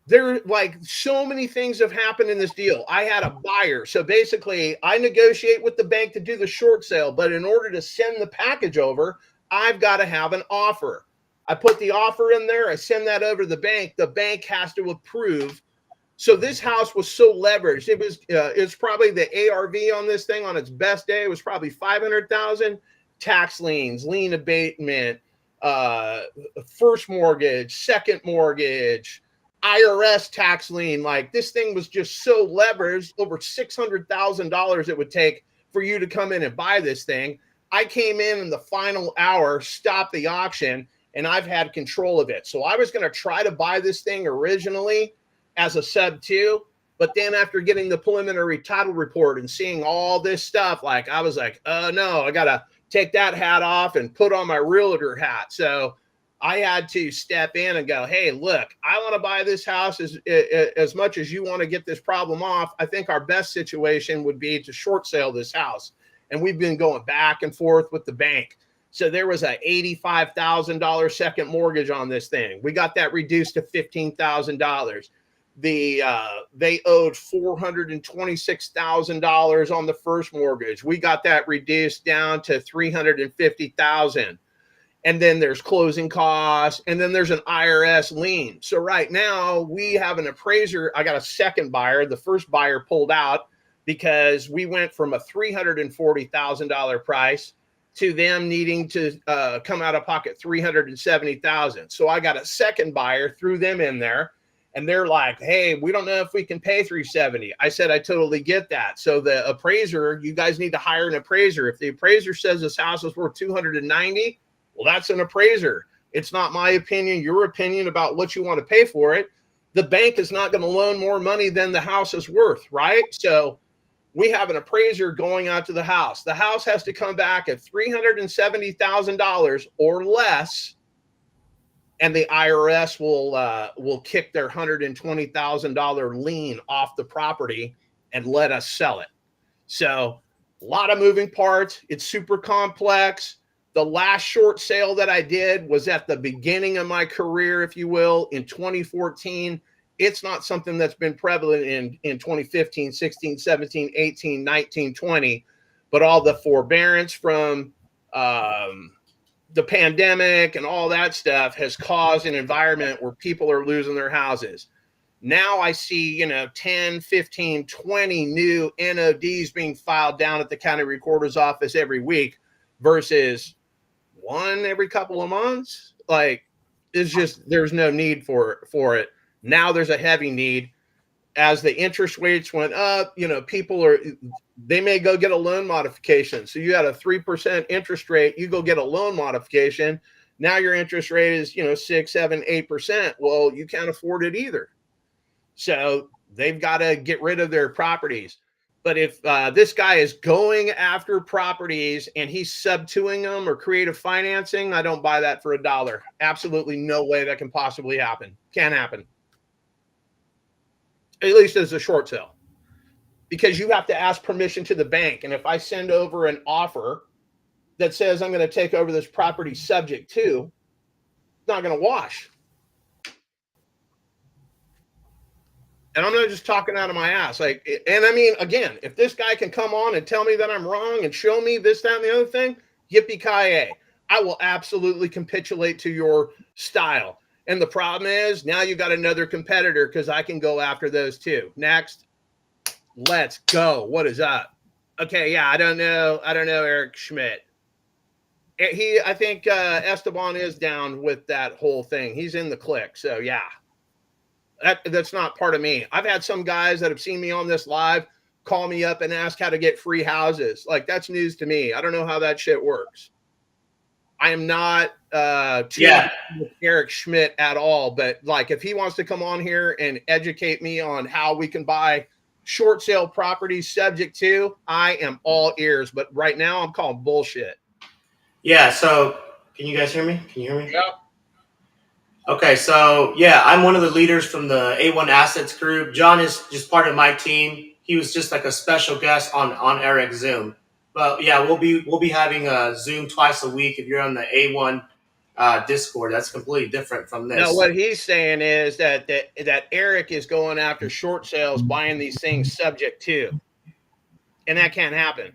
There, like, so many things have happened in this deal. I had a buyer. So basically, I negotiate with the bank to do the short sale, but in order to send the package over, I've got to have an offer. I put the offer in there. I send that over to the bank. The bank has to approve. So this house was so leveraged. It's probably the ARV on this thing on its best day. It was probably 500,000. Tax liens, lien abatement, first mortgage, second mortgage, IRS tax lien. Like, this thing was just so leveraged, over $600,000 it would take for you to come in and buy this thing. I came in the final hour, stopped the auction, and I've had control of it. So I was going to try to buy this thing originally as a sub 2, but then after getting the preliminary title report and seeing all this stuff, like, I was like, oh no, I got to take that hat off and put on my realtor hat. So I had to step in and go, hey, look, I want to buy this house as much as you want to get this problem off. I think our best situation would be to short sale this house. And we've been going back and forth with the bank. So there was a $85,000 second mortgage on this thing. We got that reduced to $15,000. They owed $426,000 on the first mortgage. We got that reduced down to $350,000. And then there's closing costs, and then there's an IRS lien. So right now we have an appraiser. I got a second buyer. The first buyer pulled out because we went from a $340,000 price to them needing to come out of pocket $370,000. So I got a second buyer, threw them in there, and they're like, hey, we don't know if we can pay $370,000. I said, I totally get that. So the appraiser, you guys need to hire an appraiser. If the appraiser says this house is worth $290,000, well, that's an appraiser. It's not my opinion, your opinion about what you want to pay for it. The bank is not going to loan more money than the house is worth, right? So we have an appraiser going out to the house. The house has to come back at $370,000 or less, and the IRS will kick their $120,000 lien off the property and let us sell it. So a lot of moving parts. It's super complex. The last short sale that I did was at the beginning of my career, if you will, in 2014. It's not something that's been prevalent in 2015, 16, 17, 18, 19, 20, but all the forbearance from the pandemic and all that stuff has caused an environment where people are losing their houses. Now I see, 10, 15, 20 new NODs being filed down at the county recorder's office every week versus one every couple of months. Like, it's just, there's no need for it. Now there's a heavy need. As the interest rates went up, they may go get a loan modification. So you had a 3% interest rate, you go get a loan modification. Now your interest rate is, 6, 7, 8%. Well, you can't afford it either. So they've got to get rid of their properties. But if this guy is going after properties and he's sub-2ing them or creative financing, I don't buy that for $1. Absolutely no way that can possibly happen. Can't happen. At least as a short sale. Because you have to ask permission to the bank. And if I send over an offer that says I'm going to take over this property subject to, it's not going to wash. And I'm not just talking out of my ass. And I mean, again, if this guy can come on and tell me that I'm wrong and show me this, that, and the other thing, yippee-ki-yay. I will absolutely capitulate to your style. And the problem is now you got another competitor because I can go after those too. Next, let's go. What is up? Okay, yeah, I don't know Eric Schmidt. I think Esteban is down with that whole thing. He's in the clique. So yeah. That's not part of me. I've had some guys that have seen me on this live call me up and ask how to get free houses. Like, that's news to me. I don't know how that shit works. I am not Yeah. with Eric Schmidt at all, but like if he wants to come on here and educate me on how we can buy short sale properties subject to, I am all ears. But right now I'm calling bullshit. Yeah. So can you guys hear me? Can you hear me? Yeah. Okay. So yeah, I'm one of the leaders from the A1 Assets group. John is just part of my team. He was just like a special guest on Eric's Zoom. But yeah, we'll be having a Zoom twice a week. If you're on the A1 Discord, that's completely different from this. No, what he's saying is that Eric is going after short sales, buying these things subject to, and that can't happen.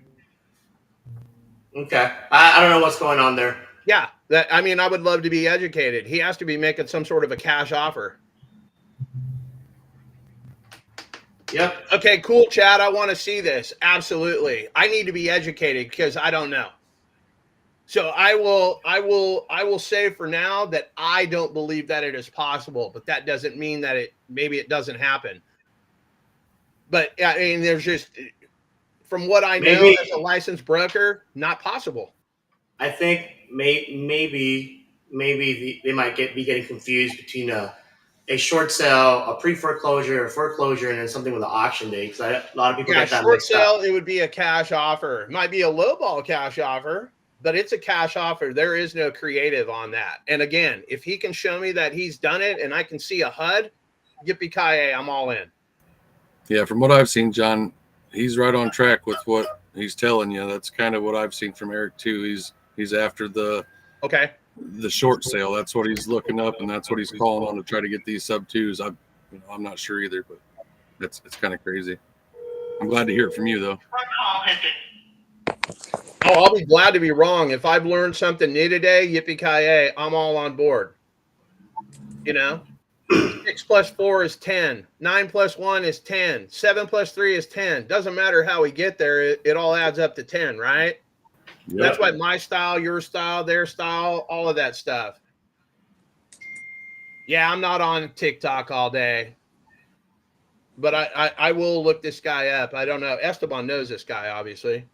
Okay, I don't know what's going on there. Yeah, I mean, I would love to be educated. He has to be making some sort of a cash offer. Yep. Okay, cool, Chad. I want to see this. Absolutely. I need to be educated because I don't know. So I will say for now that I don't believe that it is possible, but that doesn't mean that maybe it doesn't happen. But I mean, there's just, from what I know as a licensed broker, not possible. I think maybe they might be getting confused between a short sale, a pre-foreclosure, a foreclosure, and then something with an auction date. Because a lot of people get that short mixed up. sale, it would be a cash offer. It might be a lowball cash offer, but it's a cash offer. There is no creative on that. And again, if he can show me that he's done it and I can see a HUD, yippee-ki-yay, I'm all in. Yeah, from what I've seen, John, he's right on track with what he's telling you. That's kind of what I've seen from Eric too. He's after the short sale. That's what he's looking up, and that's what he's calling on to try to get these sub twos. I'm not sure either, but it's kind of crazy. I'm glad to hear it from you though. Oh, I'll be glad to be wrong. If I've learned something new today, yippee-ki-yay, I'm all on board. You know, 6 + 4 is 10. 9 + 1 is 10. 7 + 3 is 10. Doesn't matter how we get there. It all adds up to 10, right? Yep. That's why my style, your style, their style, all of that stuff. Yeah, I'm not on TikTok all day. But I will look this guy up. I don't know. Esteban knows this guy, obviously.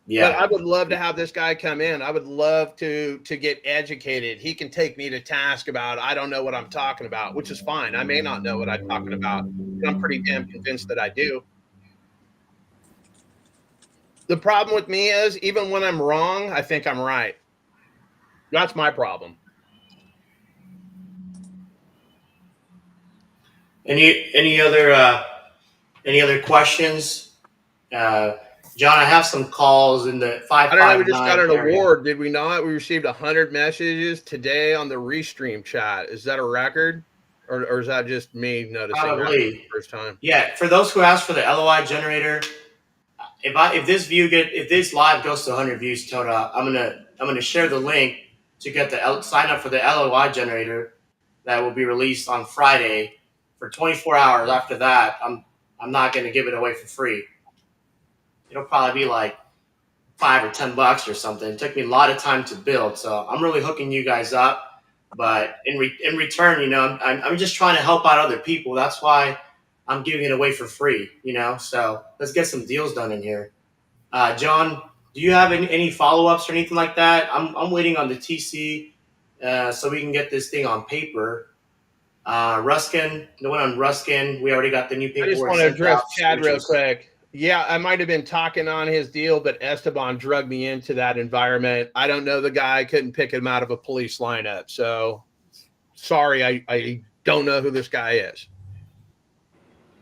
Yeah. But I would love to have this guy come in. I would love to get educated. He can take me to task about, I don't know what I'm talking about, which is fine. I may not know what I'm talking about. But I'm pretty damn convinced that I do. The problem with me is, even when I'm wrong, I think I'm right. That's my problem. Any other questions? John, I have some calls in the 559. I don't know. We just got an award, did we not? We received 100 messages today on the Restream chat. Is that a record, or is that just me noticing that for the first time? Yeah. For those who asked for the LOI generator, if this live goes to 100 views total, I'm gonna share the link to get sign up for the LOI generator that will be released on Friday for 24 hours. After that, I'm not gonna give it away for free. It'll probably be like $5 or $10 or something. It took me a lot of time to build, so I'm really hooking you guys up. But in return, you know, I'm just trying to help out other people. That's why I'm giving it away for free, you know. So let's get some deals done in here. John, do you have any follow-ups or anything like that? I'm waiting on the TC so we can get this thing on paper. Ruskin, the one on Ruskin, we already got the new paperwork. I just want to address Chad real quick. Yeah, I might have been talking on his deal, but Esteban drugged me into that environment. I don't know the guy. I couldn't pick him out of a police lineup. So sorry, I don't know who this guy is.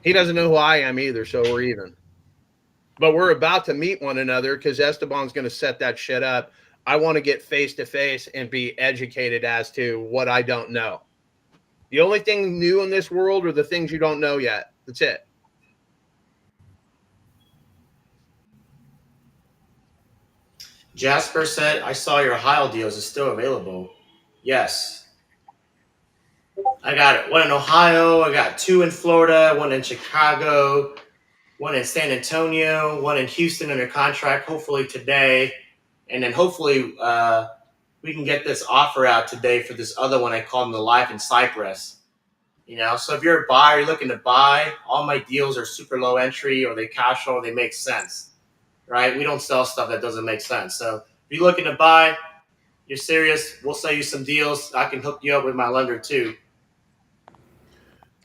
He doesn't know who I am either, so we're even. But we're about to meet one another because Esteban's going to set that shit up. I want to get face-to-face and be educated as to what I don't know. The only thing new in this world are the things you don't know yet. That's it. Jasper said, I saw your Heil deals is still available. Yes. I got it. One in Ohio. I got 2 in Florida, 1 in Chicago, 1 in San Antonio, 1 in Houston under contract, hopefully today. And then hopefully we can get this offer out today for this other one I called the Life in Cypress. You know, so if you're a buyer, you're looking to buy, all my deals are super low entry or they cash flow, they make sense. Right? We don't sell stuff that doesn't make sense. So if you're looking to buy, you're serious, we'll sell you some deals. I can hook you up with my lender too.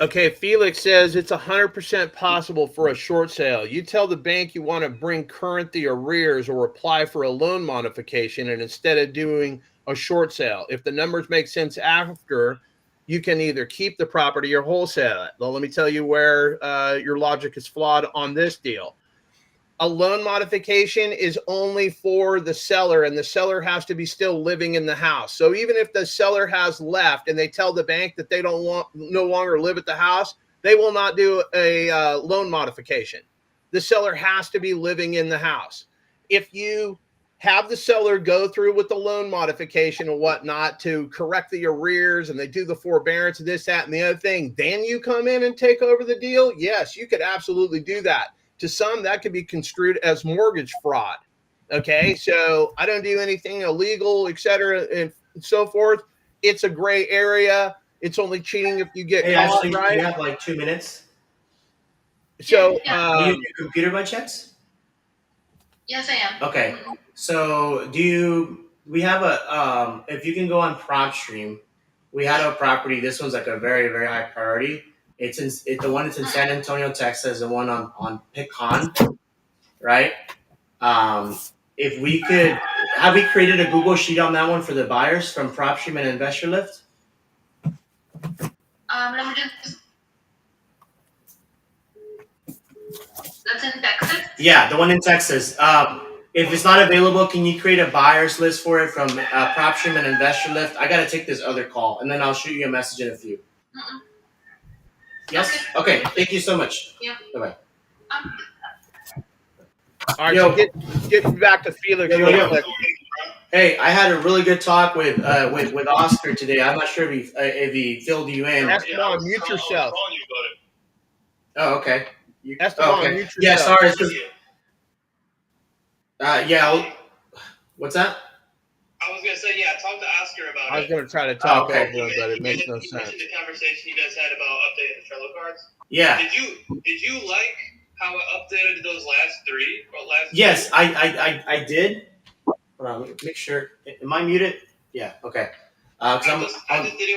Okay, Felix says it's 100% possible for a short sale. You tell the bank you want to bring current the arrears or apply for a loan modification, and instead of doing a short sale, if the numbers make sense after, you can either keep the property or wholesale it. Well, let me tell you where your logic is flawed on this deal. A loan modification is only for the seller, and the seller has to be still living in the house. So even if the seller has left and they tell the bank that they don't no longer live at the house, they will not do a loan modification. The seller has to be living in the house. If you have the seller go through with the loan modification and whatnot to correct the arrears, and they do the forbearance, this, that, and the other thing, then you come in and take over the deal, yes, you could absolutely do that. To some, that could be construed as mortgage fraud. Okay, so I don't do anything illegal, et cetera, and so forth. It's a gray area. It's only cheating if you get Hey, caught, Ashley, right? you have like 2 minutes. So, Are you on your computer by chance? Yes, I am. Okay. So we have a, if you can go on PropStream, we had a property. This one's like a very, very high priority. It's the one that's in San Antonio, Texas, the one on Pecan, right? If we could, have we created a Google sheet on that one for the buyers from PropStream and Investor Lift? Let me just. That's in Texas. Yeah, the one in Texas. If it's not available, can you create a buyers list for it from PropStream and Investor Lift? I got to take this other call, and then I'll shoot you a message in a few. Mm-mm. Yes? Okay, thank you so much. Yeah. Bye-bye. all right, Yo. so get back to Felix Yo, real yo. quick. Hey, I had a really good talk with Oscar today. I'm not sure if he filled you in. Esteban, mute yourself. Oh, okay. Esteban, okay. mute Yeah, yourself. sorry. It's 'cause- what's that? I was gonna say, yeah, talk to Oscar about I was it. going to try to talk okay. over him, but it makes no You sense. mentioned the conversation you guys had about updating the Trello cards. Yeah. Did you like how it updated those last three or last? Yes, two? I did. Hold on, let me make sure. Am I muted? Yeah. Okay. I just didn't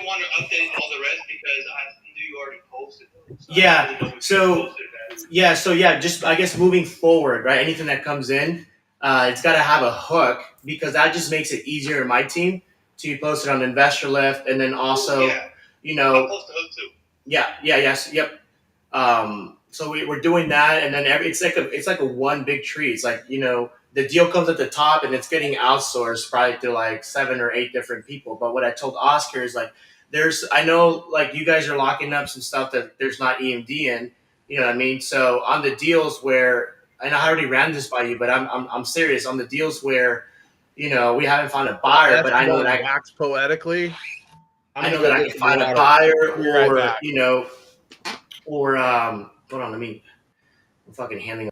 want to update all the rest because I knew you already posted them. So Yeah, I didn't know if you so- posted that. Yeah. Just I guess moving forward, right? Anything that comes in, it's got to have a hook because that just makes it easier in my team to post it on Investor Lift, and then also, Yeah. you know, I'll post the hook too. Yep. So we're doing that, and then it's like a one big tree. It's like, you know, the deal comes at the top, and it's getting outsourced probably to like 7 or 8 different people. But what I told Oscar is like, I know like you guys are locking up some stuff that there's not EMD in. You know what I mean? So on the deals where, and I already ran this by you, but I'm serious on the deals where, you know, we haven't found a buyer, but I know that I wax poetically. I know that I can find a buyer, Be right or back. you know, or hold on, I'm fucking handling.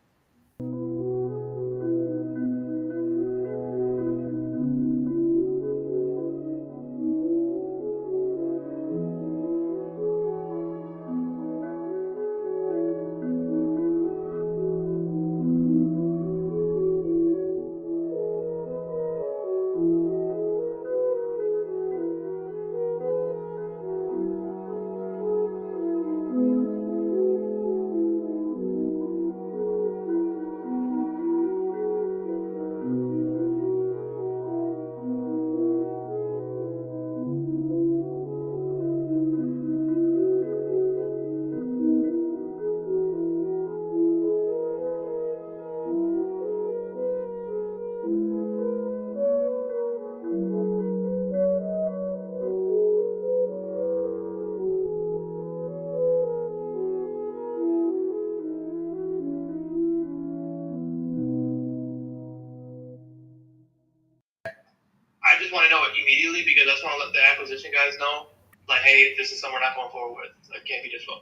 I just want to know it immediately because I just want to let the acquisition guys know, like, hey, this is something we're not going forward with. It can't be this one.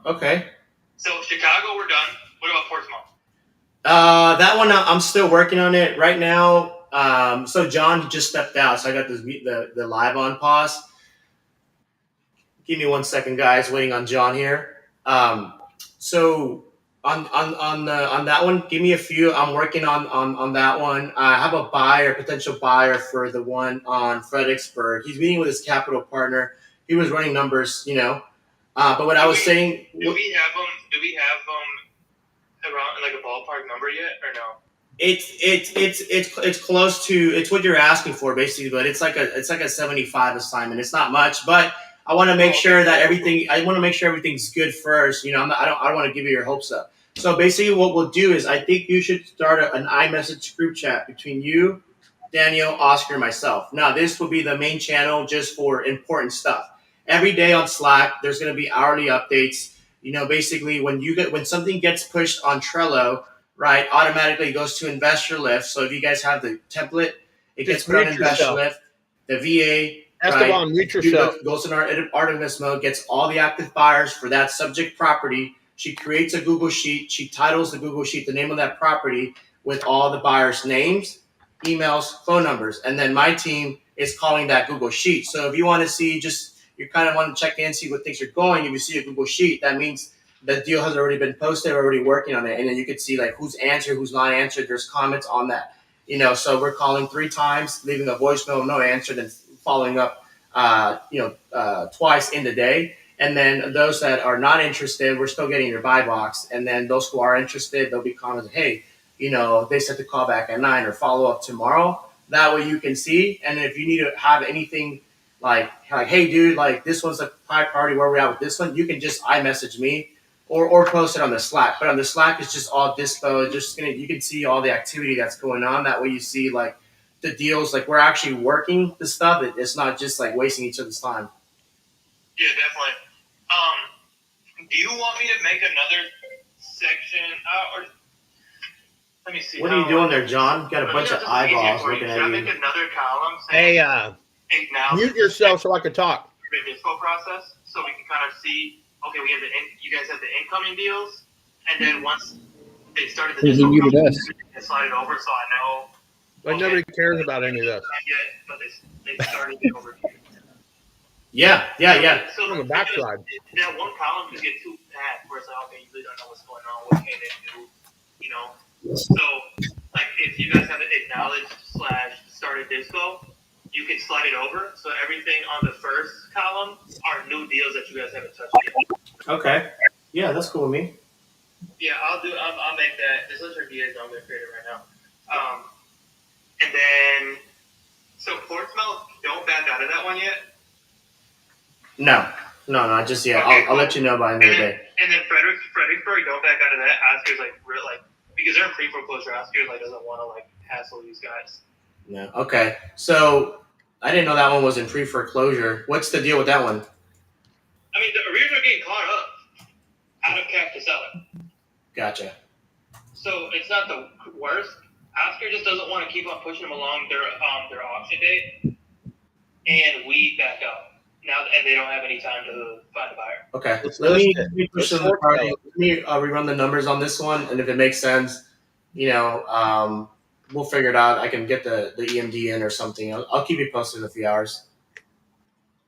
Okay. So Chicago, we're done. What about Portsmouth? That one I'm still working on it right now. So John just stepped out, so I got the live on pause. Give me 1 second, guys. Waiting on John here. So on that one, give me a few. I'm working on that one. I have a potential buyer for the one on Fredericksburg. He's meeting with his capital partner. He was running numbers, but what I was saying. Do we have around like a ballpark number yet or no? It's close to it's what you're asking for basically, but it's like a 75 assignment. It's not much, but I want to make sure that everything's good first. I don't want to give you your hopes up. So basically, what we'll do is I think you should start an iMessage group chat between you, Daniel, Oscar, and myself. Now this will be the main channel just for important stuff. Every day on Slack, there's going to be hourly updates. Basically when something gets pushed on Trello, right, automatically goes to Investor Lift. So if you guys have the template, it gets put on Investor Lift. The VA, Esteban, mute yourself. Goes in our Artemis mode, gets all the active buyers for that subject property. She creates a Google Sheet. She titles the Google Sheet the name of that property with all the buyers' names, emails, phone numbers. And then my team is calling that Google Sheet. So if you want to see you kind of want to check in, see what things are going. If you see a Google Sheet, that means the deal has already been posted, we're already working on it. And then you can see like who's answered, who's not answered. There's comments on that. So we're calling 3 times, leaving a voicemail, no answer, then following up, twice in the day. And then those that are not interested, we're still getting your buy box. And then those who are interested, they'll be commenting, hey, they said to call back at 9 or follow up tomorrow. That way you can see. And if you need to have anything like, hey, dude, like this one's a high priority, where we're at with this one, you can just iMessage me or post it on the Slack. But on the Slack, it's just all dispo. You can see all the activity that's going on. That way you see like the deals, like we're actually working the stuff. It's not just like wasting each other's time. Yeah, definitely. Do you want me to make another section? Or let me see. What are you doing there, John? You got a bunch of eyeballs looking at Should I you. make another column saying, Mute yourself so I can talk. The dispo process, so we can kind of see. Okay, you guys have the incoming deals, and then once they started the dispo process, I slide it over so I know. Like nobody cares about any of this. Not yet, but they started it over. Yeah. So On the backside. that one column could get too packed where it's like, okay, you really don't know what's going on. What can they do? So, like, if you guys have it acknowledged / started dispo, you can slide it over. So everything on the first column are new deals that you guys haven't touched yet. Okay. Yeah, that's cool with me. Yeah, I'll make that. This is your DA, I'm going to create it right now. And then, so Portsmouth, don't back out of that one yet? No, just yet. Okay, I'll let you know by the end of the day. And then Fredericksburg, don't back out of that. Oscar's because they're in pre-foreclosure, Oscar doesn't want to hassle these guys. No. Okay. So I didn't know that one was in pre-foreclosure. What's the deal with that one? I mean, the arrears are getting caught up out of cap to seller. Gotcha. So it's not the worst. Oscar just doesn't want to keep on pushing them along their auction date, and we back up now, and they don't have any time to find a buyer. Okay. Let me push them the party. Let me rerun the numbers on this one, and if it makes sense, we'll figure it out. I can get the EMD in or something. I'll keep you posted in a few hours.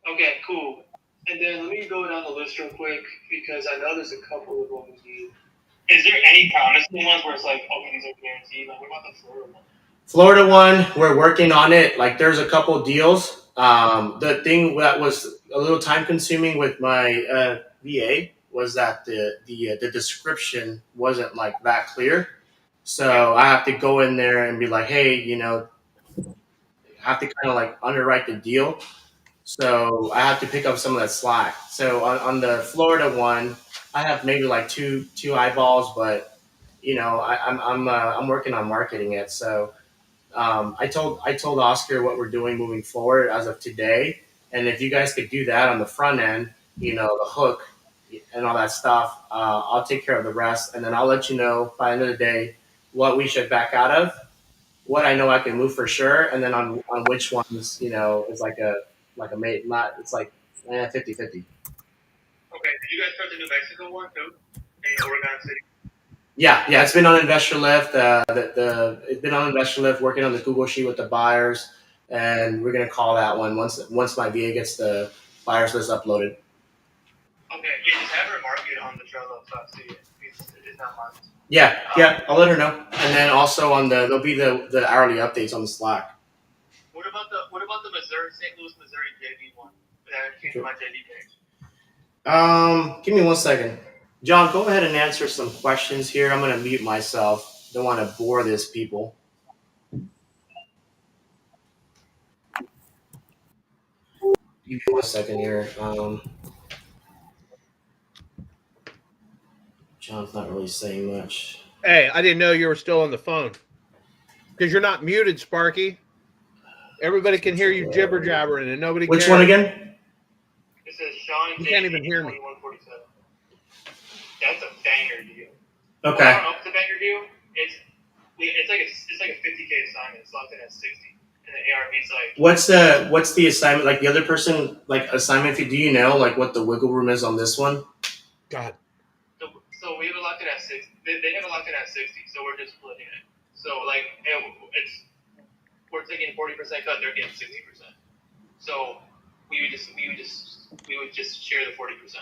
Okay, cool. And then let me go down the list real quick because I know there's a couple of them. Is there any promising ones where it's like, okay, these are guaranteed? Like, what about the Florida one? Florida one, we're working on it. Like, there's a couple deals. The thing that was a little time consuming with my VA was that the description wasn't like that clear. So I have to go in there and be like, hey, I have to kind of like underwrite the deal. So I have to pick up some of that slack. So on the Florida one, I have maybe like two eyeballs, but I'm working on marketing it. So I told Oscar what we're doing moving forward as of today, and if you guys could do that on the front end, the hook and all that stuff, I'll take care of the rest, and then I'll let you know by the end of the day what we should back out of, what I know I can move for sure, and then on which ones is like a mate, not it's like 50-50. Okay, did you guys start the New Mexico one too? In Oregon City? Yeah, it's been on Investor Lift. It's been on Investor Lift, working on the Google Sheet with the buyers, and we're gonna call that one once my VA gets the buyers list uploaded. Okay, yeah, just have her mark it on the Trello so I see it. It's is not marked. Yeah, I'll let her know. And then also there'll be the hourly updates on the Slack. What about the Missouri, St. Louis, Missouri JV one? That came to my JV page. Give me 1 second. John, go ahead and answer some questions here. I'm gonna mute myself. Don't want to bore these people. Give me 1 second here. John's not really saying much. Hey, I didn't know you were still on the phone. Because you're not muted, Sparky. Everybody can hear you jibber jabbering and nobody Which cares. one again? It says Sean. You can't even hear me. 2147. That's a banger deal. Okay. Well, I don't know if it's a banger deal. It's like a 50K assignment. It's locked in at 60, and the ARV's like. What's the assignment? Like the other person, like assignment fee? Do you know like what the wiggle room is on this one? God. So we have it locked in at 60. They have it locked in at 60. So we're just splitting it. So like we're taking 40% cut. They're getting 60%. So we would just share the 40%.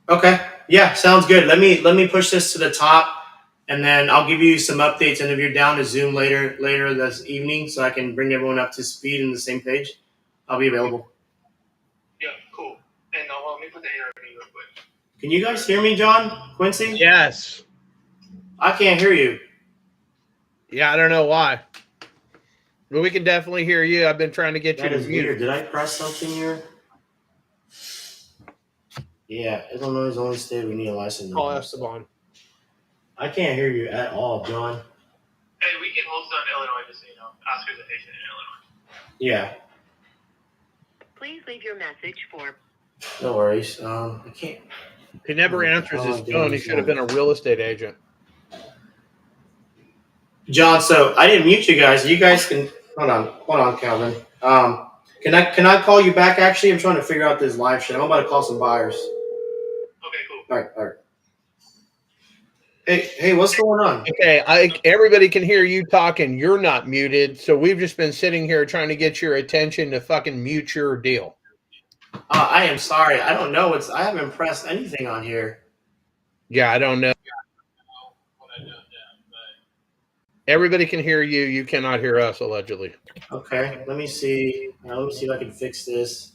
Okay. Yeah, sounds good. Let me push this to the top, and then I'll give you some updates. And if you're down to Zoom later this evening, so I can bring everyone up to speed in the same page, I'll be available. Yeah, cool. And let me put the ARV real quick. Can you guys hear me, John? Quincy? Yes. I can't hear you. Yeah, I don't know why. But we can definitely hear you. I've been trying to get you That to is mute. weird. Did I press something here? Yeah, Illinois' only state we need a license. Call Esteban. I can't hear you at all, John. Hey, we can host on Illinois, just so you know. Oscar's a patient in Illinois. Yeah. Please leave your message for. No worries. I can't. He never answers his phone. He should have been a real estate agent. John, so I didn't mute you guys. You guys can hold on, Calvin. Can I call you back? Actually, I'm trying to figure out this live shit. I'm about to call some buyers. Okay, cool. All right. Hey, what's going on? Okay, everybody can hear you talking. You're not muted, so we've just been sitting here trying to get your attention to fucking mute your deal. I am sorry. I don't know. I haven't pressed anything on here. Yeah, I don't know. Everybody can hear you. You cannot hear us, allegedly. Okay, let me see. Let me see if I can fix this.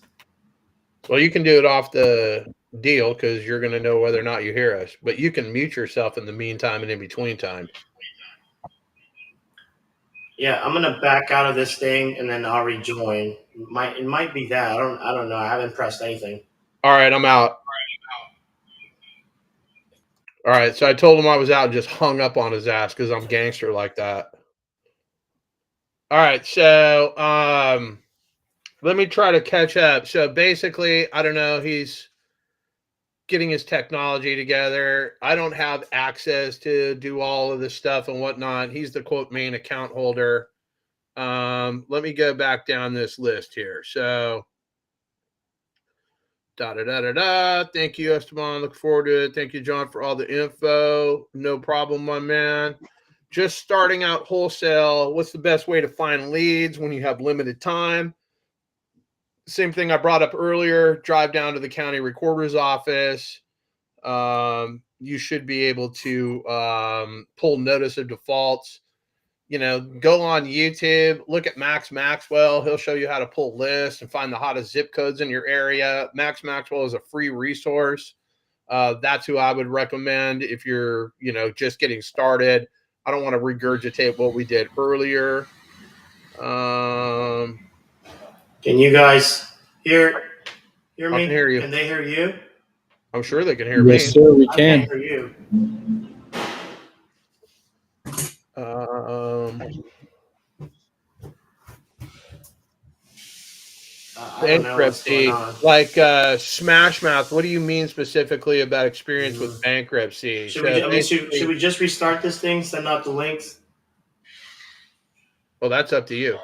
Well, you can do it off the deal because you're going to know whether or not you hear us. But you can mute yourself in the meantime and in between time. Yeah, I'm gonna back out of this thing and then I'll rejoin. It might be that. I don't know. I haven't pressed anything. All right, I'm out. All right, so I told him I was out and just hung up on his ass because I'm gangster like that. All right, so let me try to catch up. So basically, I don't know, he's getting his technology together. I don't have access to do all of this stuff and whatnot. He's the quote main account holder. Let me go back down this list here. So Thank you, Esteban. Look forward to it. Thank you, John, for all the info. No problem, my man. Just starting out wholesale. What's the best way to find leads when you have limited time? Same thing I brought up earlier. Drive down to the county recorder's office. You should be able to pull notice of defaults. Go on YouTube, look at Max Maxwell. He'll show you how to pull lists and find the hottest zip codes in your area. Max Maxwell is a free resource. That's who I would recommend if you're, just getting started. I don't want to regurgitate what we did earlier. Can you guys hear me? I can hear you. Can they hear you? I'm sure they can hear me. Yes, sir, we I can. can't hear you. I don't know what's Bankruptcy, going on. like Smash Mouth. What do you mean specifically about experience with bankruptcy? Should we just restart this thing? Send out the links. Well, that's up to you.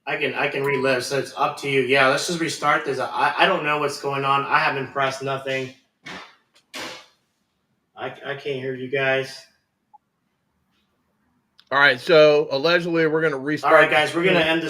I can relive, so it's up to you. Yeah, let's just restart this. I don't know what's going on. I haven't pressed nothing. I can't hear you guys. All right, so allegedly we're going to restart. All right, guys, we're going to end this